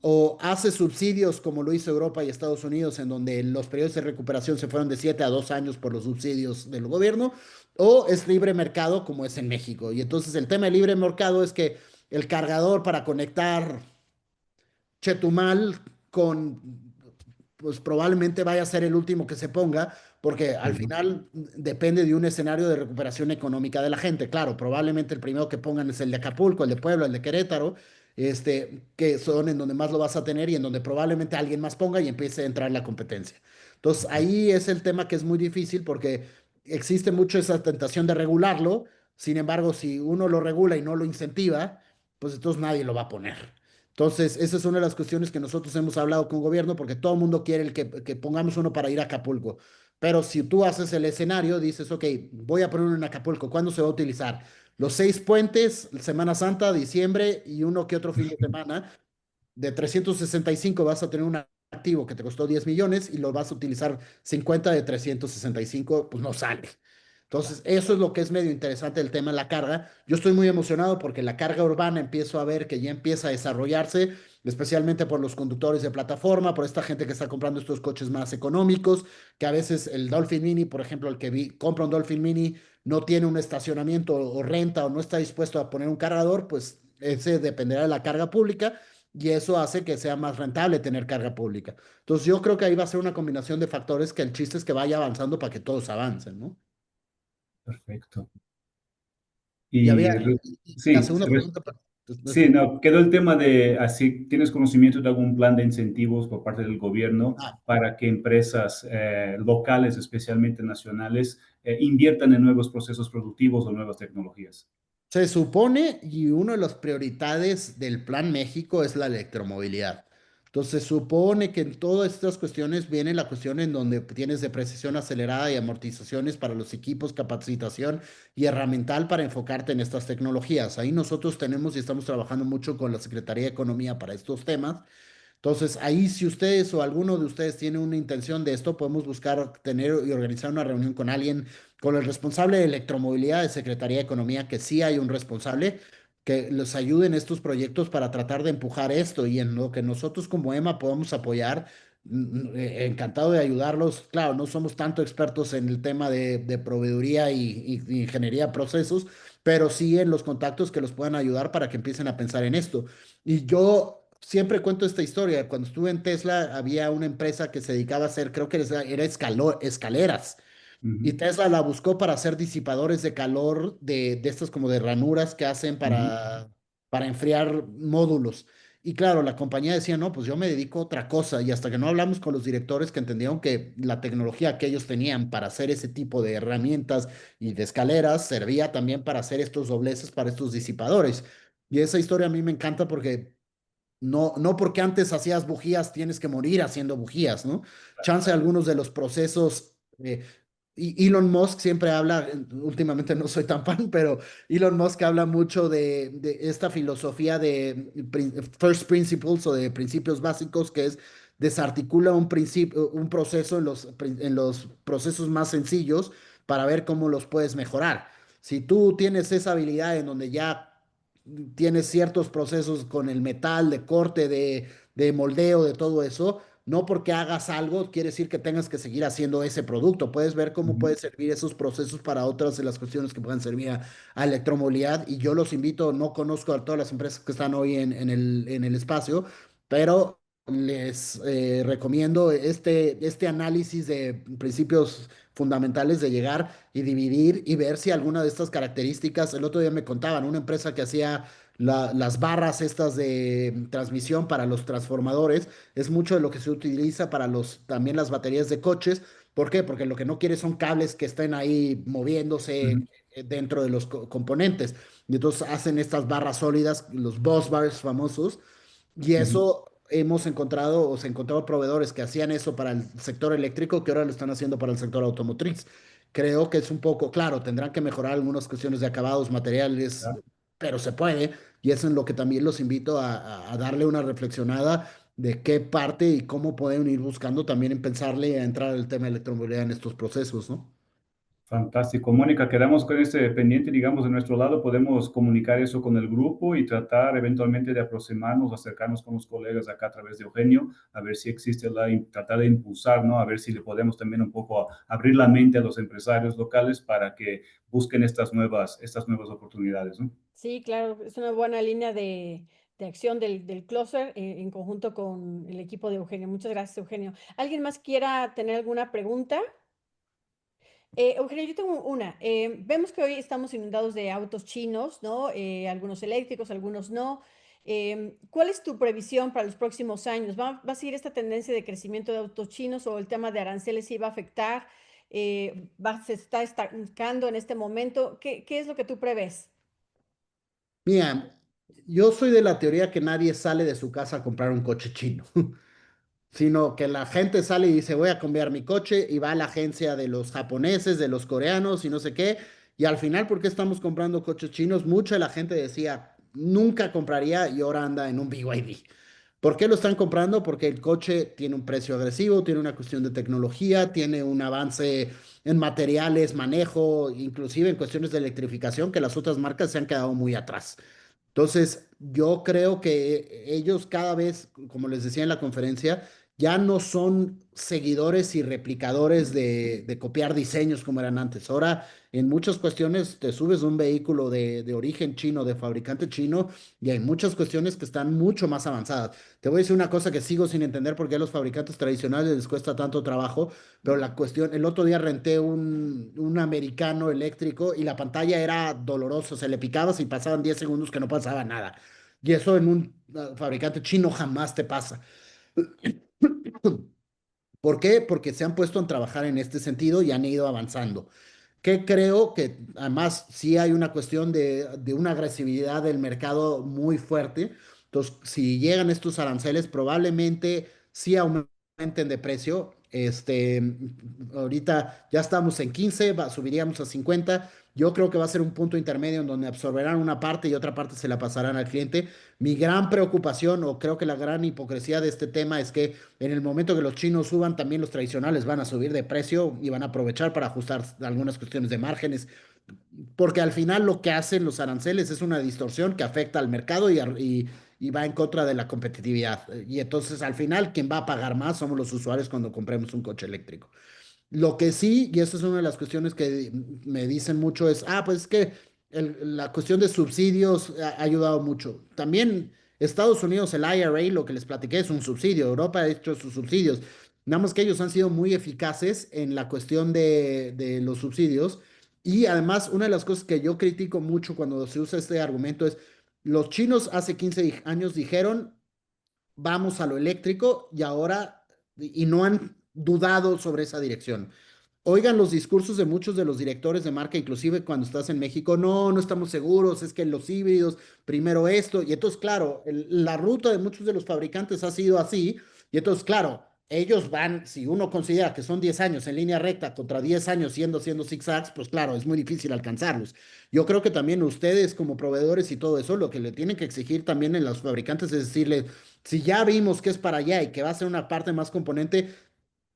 o hace subsidios como lo hizo Europa y Estados Unidos, en donde los periodos de recuperación se fueron de 7 a 2 años por los subsidios del gobierno, o es libre mercado como es en México. Y entonces el tema de libre mercado es que el cargador para conectar Chetumal con, pues probablemente vaya a ser el último que se ponga, porque al Ujú. final depende de un escenario de recuperación económica de la gente. Claro, probablemente el primero que pongan es el de Acapulco, el de Puebla, el de Querétaro, que son en donde más lo vas a tener y en donde probablemente alguien más ponga y empiece a entrar la competencia. Entonces, ahí es el tema que es muy difícil porque existe mucho esa tentación de regularlo. Sin embargo, si uno lo regula y no lo incentiva, pues entonces nadie lo va a poner. Entonces, esa es una de las cuestiones que nosotros hemos hablado con el gobierno, porque todo el mundo quiere que pongamos uno para ir a Acapulco. Pero si tú haces el escenario, dices, ok, voy a poner uno en Acapulco, ¿cuándo se va a utilizar? Los 6 puentes, Semana Santa, diciembre y uno que otro fin de semana. De 365 vas a tener un activo que te costó 10 millones y lo vas a utilizar 50 de 365, pues no sale. Entonces, eso es lo que es medio interesante del tema de la carga. Yo estoy muy emocionado porque la carga urbana empiezo a ver que ya empieza a desarrollarse, especialmente por los conductores de plataforma, por esta gente que está comprando estos coches más económicos, que a veces el Dolphin Mini, por ejemplo, el que compra un Dolphin Mini, no tiene un estacionamiento o renta o no está dispuesto a poner un cargador, pues ese dependerá de la carga pública y eso hace que sea más rentable tener carga pública. Entonces yo creo que ahí va a ser una combinación de factores que el chiste es que vaya avanzando para que todos avancen, ¿no? Perfecto. Y había, Y y la sí, segunda pregunta, sí, no, quedó el tema de, así, ¿tienes conocimiento de algún plan de incentivos por parte del gobierno ah, para que empresas locales, especialmente nacionales, inviertan en nuevos procesos productivos o nuevas tecnologías? se supone, y una de las prioridades del Plan México es la electromovilidad. Entonces, se supone que en todas estas cuestiones viene la cuestión en donde tienes depreciación acelerada y amortizaciones para los equipos, capacitación y herramental para enfocarte en estas tecnologías. Ahí nosotros tenemos y estamos trabajando mucho con la Secretaría de Economía para estos temas. Entonces, ahí si ustedes o alguno de ustedes tiene una intención de esto, podemos buscar tener y organizar una reunión con alguien, con el responsable de electromovilidad de Secretaría de Economía, que sí hay un responsable, que los ayude en estos proyectos para tratar de empujar esto y en lo que nosotros como EMA podamos apoyar. Encantado de ayudarlos. Claro, no somos tanto expertos en el tema de proveeduría y ingeniería de procesos, pero sí en los contactos que los puedan ayudar para que empiecen a pensar en esto. Y yo siempre cuento esta historia. Cuando estuve en Tesla, había una empresa que se dedicaba a hacer, creo que era escaleras. Y Ujú, Tesla la buscó para hacer disipadores de calor de estas como de ranuras que hacen ujú, para enfriar módulos. Y claro, la compañía decía, no, pues yo me dedico a otra cosa. Y hasta que no hablamos con los directores que entendieron que la tecnología que ellos tenían para hacer ese tipo de herramientas y de escaleras servía también para hacer estos dobleces para estos disipadores. Y esa historia a mí me encanta porque no porque antes hacías bujías, tienes que morir haciendo bujías, ¿no? Chance algunos de los procesos. Y Elon Musk siempre habla, últimamente no soy tan fan, pero Elon Musk habla mucho de esta filosofía de first principles o de principios básicos, que es desarticula un proceso en los procesos más sencillos para ver cómo los puedes mejorar. Si tú tienes esa habilidad en donde ya tienes ciertos procesos con el metal, de corte, de moldeo, de todo eso, no porque hagas algo quiere decir que tengas que seguir haciendo ese producto. Puedes ver cómo ujú. puedes servir esos procesos para otras de las cuestiones que puedan servir a electromovilidad. Y yo los invito, no conozco a todas las empresas que están hoy en el espacio, pero les recomiendo este análisis de principios fundamentales de llegar y dividir y ver si alguna de estas características, el otro día me contaban, una empresa que hacía las barras estas de transmisión para los transformadores, es mucho de lo que se utiliza para también las baterías de coches. ¿Por qué? Porque lo que no quiere son cables que estén ahí moviéndose Ujú, dentro de los componentes. Y entonces hacen estas barras sólidas, los bus bars famosos, y ujú. eso hemos encontrado o se encontrado proveedores que hacían eso para el sector eléctrico que ahora lo están haciendo para el sector automotriz. Creo que es un poco, claro, tendrán que mejorar algunas cuestiones de acabados, materiales, ¿ya? pero se puede. Y eso es en lo que también los invito a darle una reflexionada de qué parte y cómo pueden ir buscando también en pensarle a entrar al tema de electromovilidad en estos procesos, ¿no? Fantástico. Mónica, quedamos con este pendiente, digamos, de nuestro lado, podemos comunicar eso con el grupo y tratar eventualmente de aproximarnos, acercarnos con los colegas acá a través de Eugenio, a ver si existe tratar de impulsar, ¿no? A ver si le podemos también un poco abrir la mente a los empresarios locales para que busquen estas nuevas oportunidades, ¿no? Sí, claro, es una buena línea de acción del closer en conjunto con el equipo de Eugenio. Muchas gracias, Eugenio. ¿Alguien más quiera tener alguna pregunta? Eugenio, yo tengo una. Vemos que hoy estamos inundados de autos chinos, ¿no? Algunos eléctricos, algunos no. ¿Cuál es tu previsión para los próximos años? ¿Va a seguir esta tendencia de crecimiento de autos chinos o el tema de aranceles sí va a afectar? ¿Se está estancando en este momento? ¿Qué es lo que tú prevés? Mira, yo soy de la teoría que nadie sale de su casa a comprar un coche chino, sino que la gente sale y dice, voy a cambiar mi coche y va a la agencia de los japoneses, de los coreanos y no sé qué. Y al final, ¿por qué estamos comprando coches chinos? Mucha de la gente decía, nunca compraría y ahora anda en un BYD. ¿Por qué lo están comprando? Porque el coche tiene un precio agresivo, tiene una cuestión de tecnología, tiene un avance en materiales, manejo, inclusive en cuestiones de electrificación, que las otras marcas se han quedado muy atrás. Entonces, yo creo que ellos cada vez, como les decía en la conferencia, ya no son seguidores y replicadores de copiar diseños como eran antes. Ahora, en muchas cuestiones, te subes a un vehículo de origen chino, de fabricante chino, y hay muchas cuestiones que están mucho más avanzadas. Te voy a decir una cosa que sigo sin entender por qué a los fabricantes tradicionales les cuesta tanto trabajo, pero la cuestión, el otro día renté un americano eléctrico y la pantalla era dolorosa, se le picabas y pasaban 10 segundos que no pasaba nada. Y eso en un fabricante chino jamás te pasa. ¿Por qué? Porque se han puesto a trabajar en este sentido y han ido avanzando. Que creo que además sí hay una cuestión de una agresividad del mercado muy fuerte. Entonces, si llegan estos aranceles, probablemente sí aumenten de precio. Ahorita ya estamos en 15, subiríamos a 50. Yo creo que va a ser un punto intermedio en donde absorberán una parte y otra parte se la pasarán al cliente. Mi gran preocupación, o creo que la gran hipocresía de este tema, es que en el momento que los chinos suban, también los tradicionales van a subir de precio y van a aprovechar para ajustar algunas cuestiones de márgenes, porque al final lo que hacen los aranceles es una distorsión que afecta al mercado y va en contra de la competitividad. Y entonces al final quien va a pagar más somos los usuarios cuando compremos un coche eléctrico. Lo que sí, y esa es una de las cuestiones que me dicen mucho, es, pues es que la cuestión de subsidios ha ayudado mucho. También Estados Unidos, el IRA, lo que les platiqué, es un subsidio. Europa ha hecho sus subsidios. Nada más que ellos han sido muy eficaces en la cuestión de los subsidios. Y además, una de las cosas que yo critico mucho cuando se usa este argumento es, los chinos hace 15 años dijeron, vamos a lo eléctrico y ahora, y no han dudado sobre esa dirección. Oigan los discursos de muchos de los directores de marca, inclusive cuando estás en México, no, no estamos seguros, es que los híbridos, primero esto, y entonces, claro, la ruta de muchos de los fabricantes ha sido así, y entonces, claro, ellos van, si uno considera que son 10 años en línea recta contra 10 años siendo zigzags, pues claro, es muy difícil alcanzarlos. Yo creo que también ustedes como proveedores y todo eso, lo que le tienen que exigir también en los fabricantes es decirles, si ya vimos que es para allá y que va a ser una parte más componente,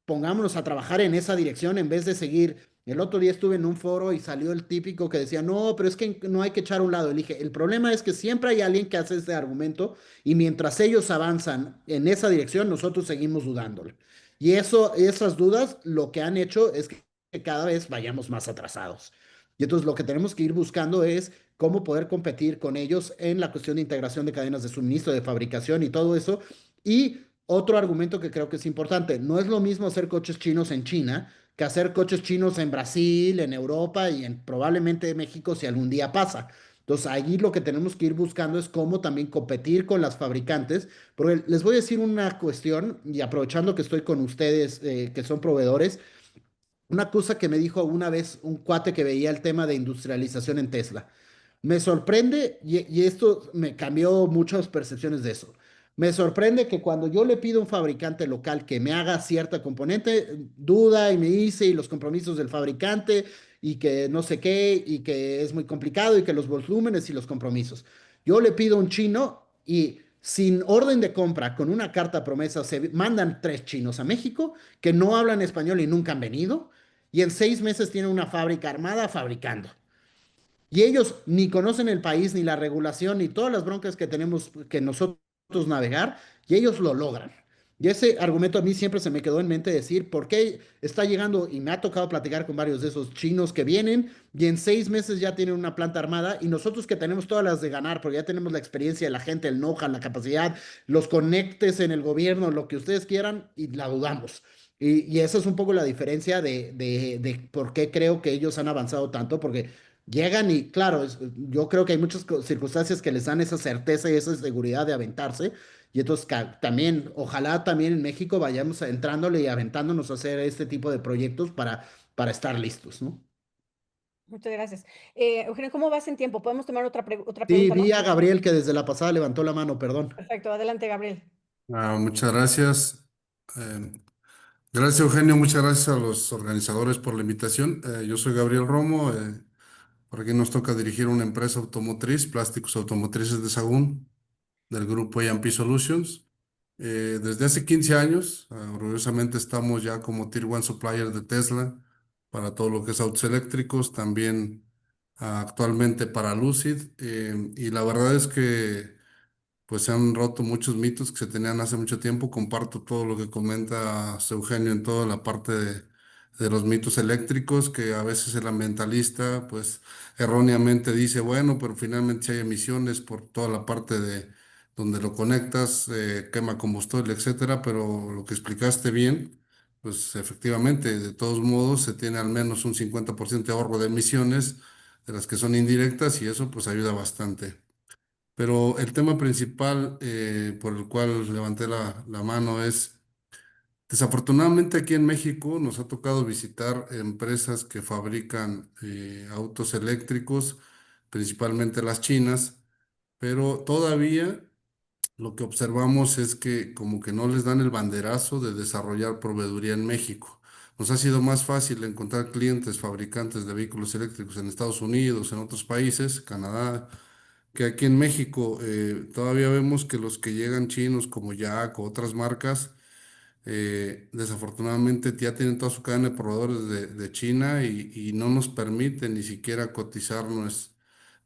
pongámonos a trabajar en esa dirección en vez de seguir. El otro día estuve en un foro y salió el típico que decía, no, pero es que no hay que echar a un lado. Elige. El problema es que siempre hay alguien que hace este argumento y mientras ellos avanzan en esa dirección, nosotros seguimos dudándolo. Y esas dudas lo que han hecho es que cada vez vayamos más atrasados. Y entonces lo que tenemos que ir buscando es cómo poder competir con ellos en la cuestión de integración de cadenas de suministro, de fabricación y todo eso. Y otro argumento que creo que es importante, no es lo mismo hacer coches chinos en China que hacer coches chinos en Brasil, en Europa y en probablemente México si algún día pasa. Entonces, allí lo que tenemos que ir buscando es cómo también competir con las fabricantes, porque les voy a decir una cuestión, y aprovechando que estoy con ustedes, que son proveedores, una cosa que me dijo una vez un cuate que veía el tema de industrialización en Tesla. Me sorprende y esto me cambió muchas percepciones de eso. Me sorprende que cuando yo le pido a un fabricante local que me haga cierta componente, duda y me dice y los compromisos del fabricante y que no sé qué y que es muy complicado y que los volúmenes y los compromisos. Yo le pido a un chino y sin orden de compra, con una carta promesa, se mandan 3 chinos a México que no hablan español y nunca han venido y en 6 meses tienen una fábrica armada fabricando. Y ellos ni conocen el país, ni la regulación, ni todas las broncas que tenemos que nosotros navegar, y ellos lo logran. Y ese argumento a mí siempre se me quedó en mente decir, ¿por qué está llegando? Y me ha tocado platicar con varios de esos chinos que vienen y en 6 meses ya tienen una planta armada y nosotros que tenemos todas las de ganar, porque ya tenemos la experiencia, la gente, el know-how, la capacidad, los conectes en el gobierno, lo que ustedes quieran y la dudamos. Y esa es un poco la diferencia de por qué creo que ellos han avanzado tanto, porque llegan y claro, yo creo que hay muchas circunstancias que les dan esa certeza y esa seguridad de aventarse. Y entonces también, ojalá también en México vayamos entrándole y aventándonos a hacer este tipo de proyectos para estar listos, ¿no? Muchas gracias. Eugenio, ¿cómo vas en tiempo? Podemos tomar otra Sí, pregunta, ¿no? vi a Gabriel que desde la pasada levantó la mano, perdón. Perfecto, adelante, Gabriel. Muchas gracias. Eh, Gracias, Eugenio. Muchas gracias a los organizadores por la invitación. Yo soy Gabriel Romo. Por aquí nos toca dirigir una empresa automotriz, Plásticos Automotrices de Sagún, del grupo A&P Solutions. Desde hace 15 años, orgullosamente estamos ya como Tier 1 Supplier de Tesla para todo lo que es autos eléctricos, también actualmente para Lucid. Y la verdad es que pues se han roto muchos mitos que se tenían hace mucho tiempo. Comparto todo lo que comenta Eugenio en toda la parte de los mitos eléctricos, que a veces el ambientalista pues erróneamente dice, bueno, pero finalmente si hay emisiones por toda la parte de donde lo conectas, quema combustible, etcétera, pero lo que explicaste bien, pues efectivamente, de todos modos se tiene al menos un 50% de ahorro de emisiones de las que son indirectas y eso pues ayuda bastante. Pero el tema principal por el cual levanté la mano es, desafortunadamente aquí en México nos ha tocado visitar empresas que fabrican autos eléctricos, principalmente las chinas, pero todavía lo que observamos es que como que no les dan el banderazo de desarrollar proveeduría en México. Nos ha sido más fácil encontrar clientes fabricantes de vehículos eléctricos en Estados Unidos, en otros países, Canadá, que aquí en México todavía vemos que los que llegan chinos como Jack o otras marcas, desafortunadamente ya tienen toda su cadena de proveedores de China y no nos permiten ni siquiera cotizar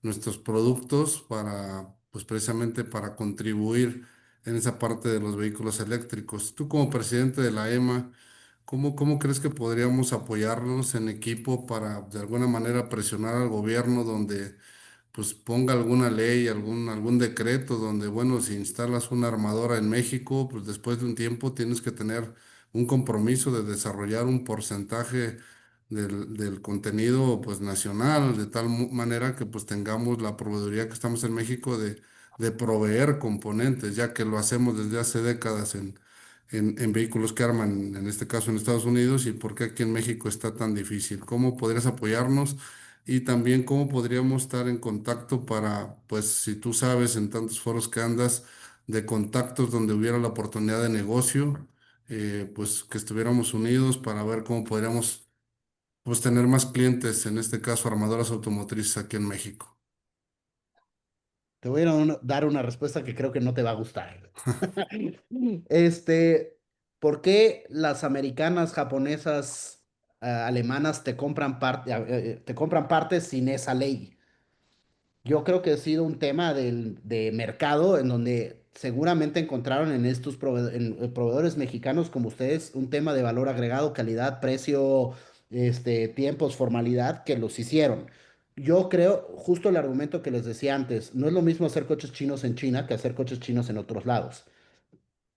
nuestros productos para, pues precisamente para contribuir en esa parte de los vehículos eléctricos. Tú como presidente de la EMA, ¿cómo crees que podríamos apoyarnos en equipo para de alguna manera presionar al gobierno donde pues ponga alguna ley, algún decreto donde, bueno, si instalas una armadora en México, pues después de un tiempo tienes que tener un compromiso de desarrollar un porcentaje del contenido, pues, nacional, de tal manera que, pues, tengamos la proveeduría que estamos en México de proveer componentes, ya que lo hacemos desde hace décadas en vehículos que arman, en este caso en Estados Unidos, y por qué aquí en México está tan difícil. ¿Cómo podrías apoyarnos? Y también cómo podríamos estar en contacto para, pues si tú sabes en tantos foros que andas, de contactos donde hubiera la oportunidad de negocio, pues que estuviéramos unidos para ver cómo podríamos pues tener más clientes, en este caso armadoras automotrices aquí en México. Te voy a dar una respuesta que creo que no te va a gustar. Este, ¿por qué las americanas, japonesas, alemanas te compran partes sin esa ley? Yo creo que ha sido un tema de mercado en donde seguramente encontraron en estos proveedores mexicanos como ustedes un tema de valor agregado, calidad, precio, tiempos, formalidad que los hicieron. Yo creo, justo el argumento que les decía antes, no es lo mismo hacer coches chinos en China que hacer coches chinos en otros lados.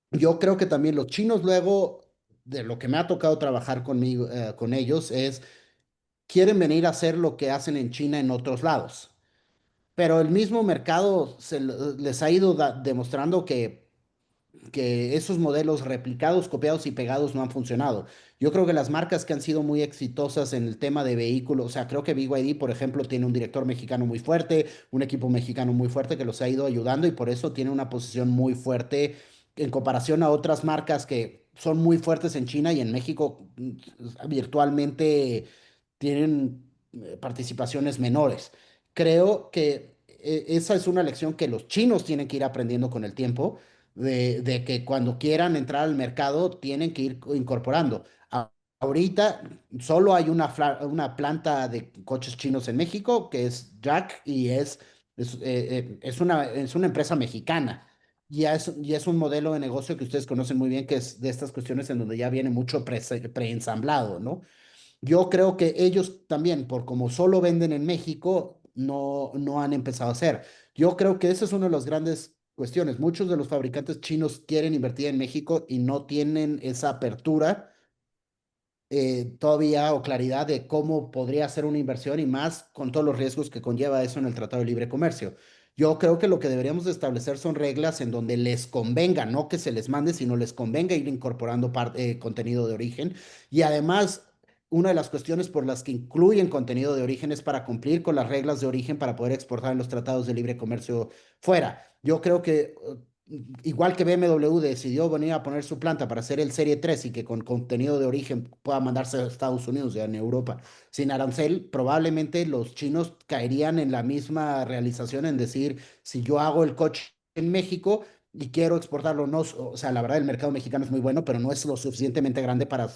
Yo creo que también los chinos luego, de lo que me ha tocado trabajar conmigo, con ellos, es quieren venir a hacer lo que hacen en China en otros lados. Pero el mismo mercado les ha ido demostrando que que esos modelos replicados, copiados y pegados no han funcionado. Yo creo que las marcas que han sido muy exitosas en el tema de vehículos, o sea, creo que BYD, por ejemplo, tiene un director mexicano muy fuerte, un equipo mexicano muy fuerte que los ha ido ayudando y por eso tiene una posición muy fuerte en comparación a otras marcas que son muy fuertes en China y en México virtualmente tienen participaciones menores. Creo que esa es una lección que los chinos tienen que ir aprendiendo con el tiempo, de que cuando quieran entrar al mercado tienen que ir incorporando. Ahorita solo hay una planta de coches chinos en México, que es Jack, y es una empresa mexicana. Y es un modelo de negocio que ustedes conocen muy bien, que es de estas cuestiones en donde ya viene mucho preensamblado, ¿no? Yo creo que ellos también, por como solo venden en México, no han empezado a hacer. Yo creo que esa es una de las grandes cuestiones. Muchos de los fabricantes chinos quieren invertir en México y no tienen esa apertura todavía o claridad de cómo podría ser una inversión y más con todos los riesgos que conlleva eso en el Tratado de Libre Comercio. Yo creo que lo que deberíamos de establecer son reglas en donde les convenga, no que se les mande, sino les convenga ir incorporando contenido de origen. Y además, una de las cuestiones por las que incluyen contenido de origen es para cumplir con las reglas de origen para poder exportar en los tratados de libre comercio fuera. Yo creo que igual que BMW decidió venir a poner su planta para hacer el Serie 3 y que con contenido de origen pueda mandarse a Estados Unidos, ya en Europa, sin arancel, probablemente los chinos caerían en la misma realización en decir, si yo hago el coche en México y quiero exportarlo, no, o sea, la verdad el mercado mexicano es muy bueno, pero no es lo suficientemente grande para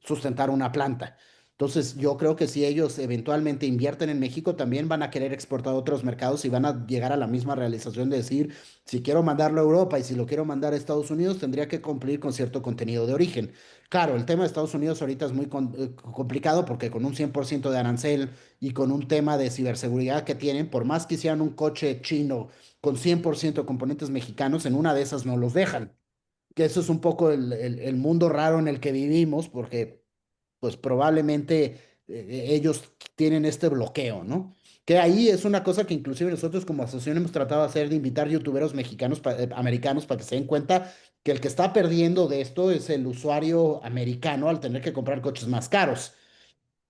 sustentar una planta. Entonces, yo creo que si ellos eventualmente invierten en México, también van a querer exportar a otros mercados y van a llegar a la misma realización de decir, si quiero mandarlo a Europa y si lo quiero mandar a Estados Unidos, tendría que cumplir con cierto contenido de origen. Claro, el tema de Estados Unidos ahorita es muy complicado porque con un 100% de arancel y con un tema de ciberseguridad que tienen, por más que hicieran un coche chino con 100% de componentes mexicanos, en una de esas no los dejan. Que eso es un poco el mundo raro en el que vivimos porque pues probablemente ellos tienen este bloqueo, ¿no? Que ahí es una cosa que inclusive nosotros como asociación hemos tratado de hacer, de invitar youtuberos mexicanos, americanos, para que se den cuenta que el que está perdiendo de esto es el usuario americano al tener que comprar coches más caros.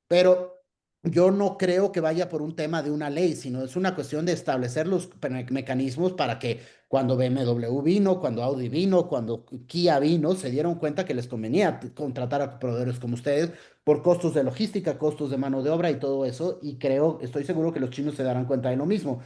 Pero yo no creo que vaya por un tema de una ley, sino es una cuestión de establecer los mecanismos para que cuando BMW vino, cuando Audi vino, cuando Kia vino, se dieron cuenta que les convenía contratar a proveedores como ustedes por costos de logística, costos de mano de obra y todo eso. Y creo, estoy seguro que los chinos se darán cuenta de lo mismo.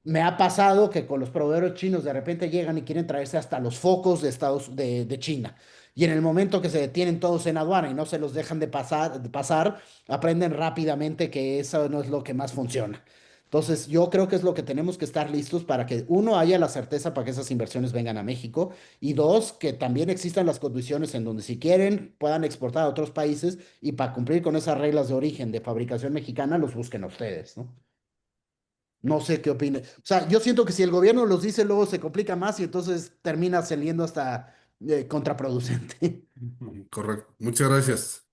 Me ha pasado que con los proveedores chinos de repente llegan y quieren traerse hasta los focos de China. Y en el momento que se detienen todos en aduana y no se los dejan de pasar, aprenden rápidamente que eso no es lo que más funciona. Entonces, yo creo que es lo que tenemos que estar listos para que, uno, haya la certeza para que esas inversiones vengan a México y dos, que también existan las condiciones en donde si quieren puedan exportar a otros países y para cumplir con esas reglas de origen de fabricación mexicana los busquen a ustedes, ¿no? No sé qué opina. O sea, yo siento que si el gobierno los dice, luego se complica más y entonces termina saliendo hasta contraproducente. Correcto. Muchas gracias.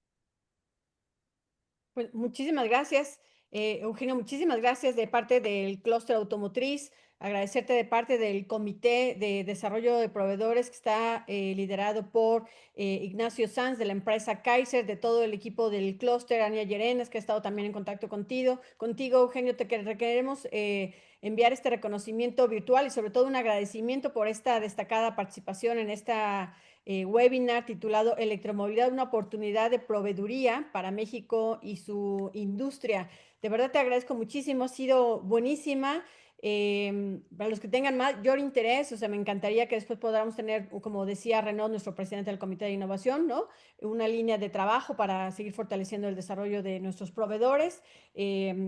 Pues muchísimas gracias, Eugenio, muchísimas gracias de parte del clúster automotriz, agradecerte de parte del Comité de Desarrollo de Proveedores que está liderado por Ignacio Sanz de la empresa Kaiser, de todo el equipo del clúster, Ania Llerenas, que ha estado también en contacto contigo, Eugenio, te queremos enviar este reconocimiento virtual y sobre todo un agradecimiento por esta destacada participación en esta webinar titulado Electromovilidad, una oportunidad de proveeduría para México y su industria. De verdad te agradezco muchísimo, ha sido buenísima. Para los que tengan mayor interés, o sea, me encantaría que después podamos tener, como decía Renaud, nuestro presidente del Comité de Innovación, ¿no? Una línea de trabajo para seguir fortaleciendo el desarrollo de nuestros proveedores,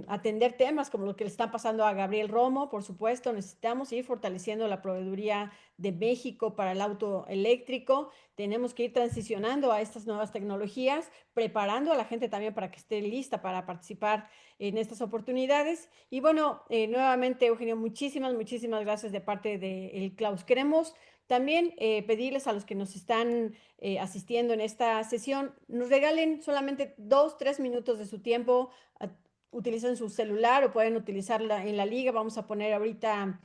atender temas como lo que le está pasando a Gabriel Romo, por supuesto, necesitamos ir fortaleciendo la proveeduría de México para el auto eléctrico, tenemos que ir transicionando a estas nuevas tecnologías, preparando a la gente también para que esté lista para participar en estas oportunidades. Y bueno, nuevamente, Eugenio, muchísimas gracias de parte del Klaus. Queremos también pedirles a los que nos están asistiendo en esta sesión, nos regalen solamente 2-3 minutos de su tiempo, utilicen su celular o pueden utilizarla en la liga. Vamos a poner ahorita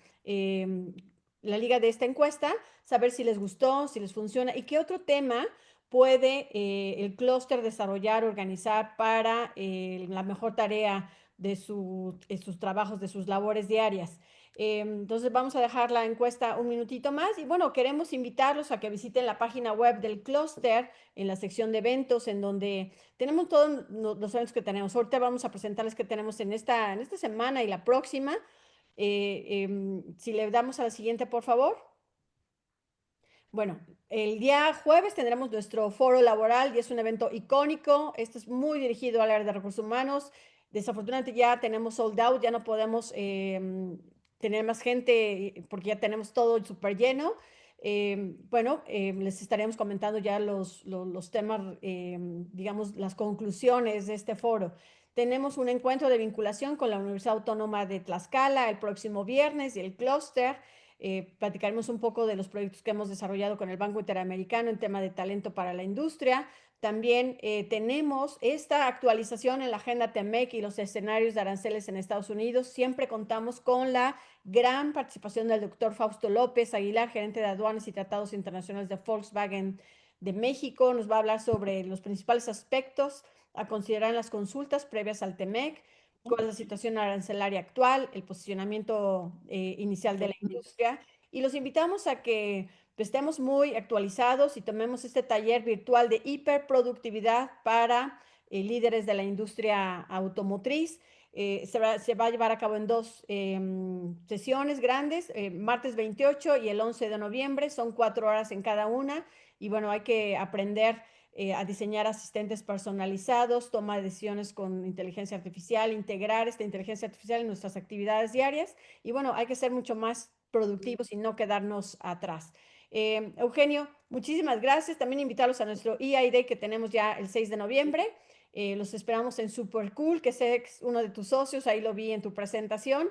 la liga de esta encuesta, saber si les gustó, si les funciona y qué otro tema puede el clúster desarrollar, organizar para la mejor tarea de sus trabajos, de sus labores diarias. Entonces vamos a dejar la encuesta un minutito más y bueno, queremos invitarlos a que visiten la página web del clúster en la sección de eventos en donde tenemos todos los eventos que tenemos. Ahorita vamos a presentarles que tenemos en esta semana y la próxima. Si le damos a la siguiente, por favor. Bueno, el día jueves tendremos nuestro foro laboral y es un evento icónico. Esto es muy dirigido al área de recursos humanos. Desafortunadamente ya tenemos sold out, ya no podemos tener más gente porque ya tenemos todo súper lleno. Bueno, les estaremos comentando ya los temas, digamos, las conclusiones de este foro. Tenemos un encuentro de vinculación con la Universidad Autónoma de Tlaxcala el próximo viernes y el clúster. Platicaremos un poco de los proyectos que hemos desarrollado con el Banco Interamericano en tema de talento para la industria. También tenemos esta actualización en la agenda TEMEC y los escenarios de aranceles en Estados Unidos. Siempre contamos con la gran participación del doctor Fausto López Aguilar, gerente de aduanas y tratados internacionales de Volkswagen de México. Nos va a hablar sobre los principales aspectos a considerar en las consultas previas al TEMEC, cuál es la situación arancelaria actual, el posicionamiento inicial de la industria. Y los invitamos a que estemos muy actualizados y tomemos este taller virtual de hiperproductividad para líderes de la industria automotriz. Se va a llevar a cabo en dos sesiones grandes, martes 28 y el 11 de noviembre. Son 4 horas en cada una. Y bueno, hay que aprender a diseñar asistentes personalizados, toma de decisiones con inteligencia artificial, integrar esta inteligencia artificial en nuestras actividades diarias. Y bueno, hay que ser mucho más productivos y no quedarnos atrás. Eugenio, muchísimas gracias. También invitarlos a nuestro EI Day que tenemos ya el 6 de noviembre. Los esperamos en Super Cool, que es uno de tus socios, ahí lo vi en tu presentación.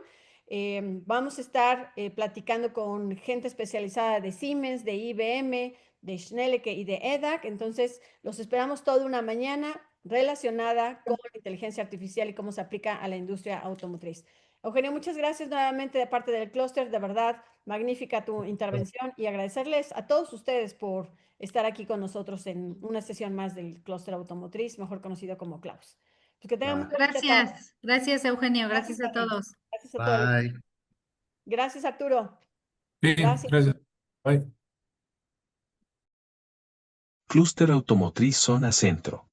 Vamos a estar platicando con gente especializada de Siemens, de IBM, de Schnellecke y de EDAC. Entonces, los esperamos toda una mañana relacionada con la inteligencia artificial y cómo se aplica a la industria automotriz. Eugenio, muchas gracias nuevamente de parte del clúster. De verdad, magnífica tu intervención y agradecerles a todos ustedes por estar aquí con nosotros en una sesión más del clúster automotriz, mejor conocido como Klaus. Pues que tengan muy bonita tarde. Gracias, gracias Eugenio, gracias a Gaby. todos. Gracias a todos. Bye. Gracias, Arturo. Sí, Gracias. gracias. Bye. Clúster Automotriz Zona Centro.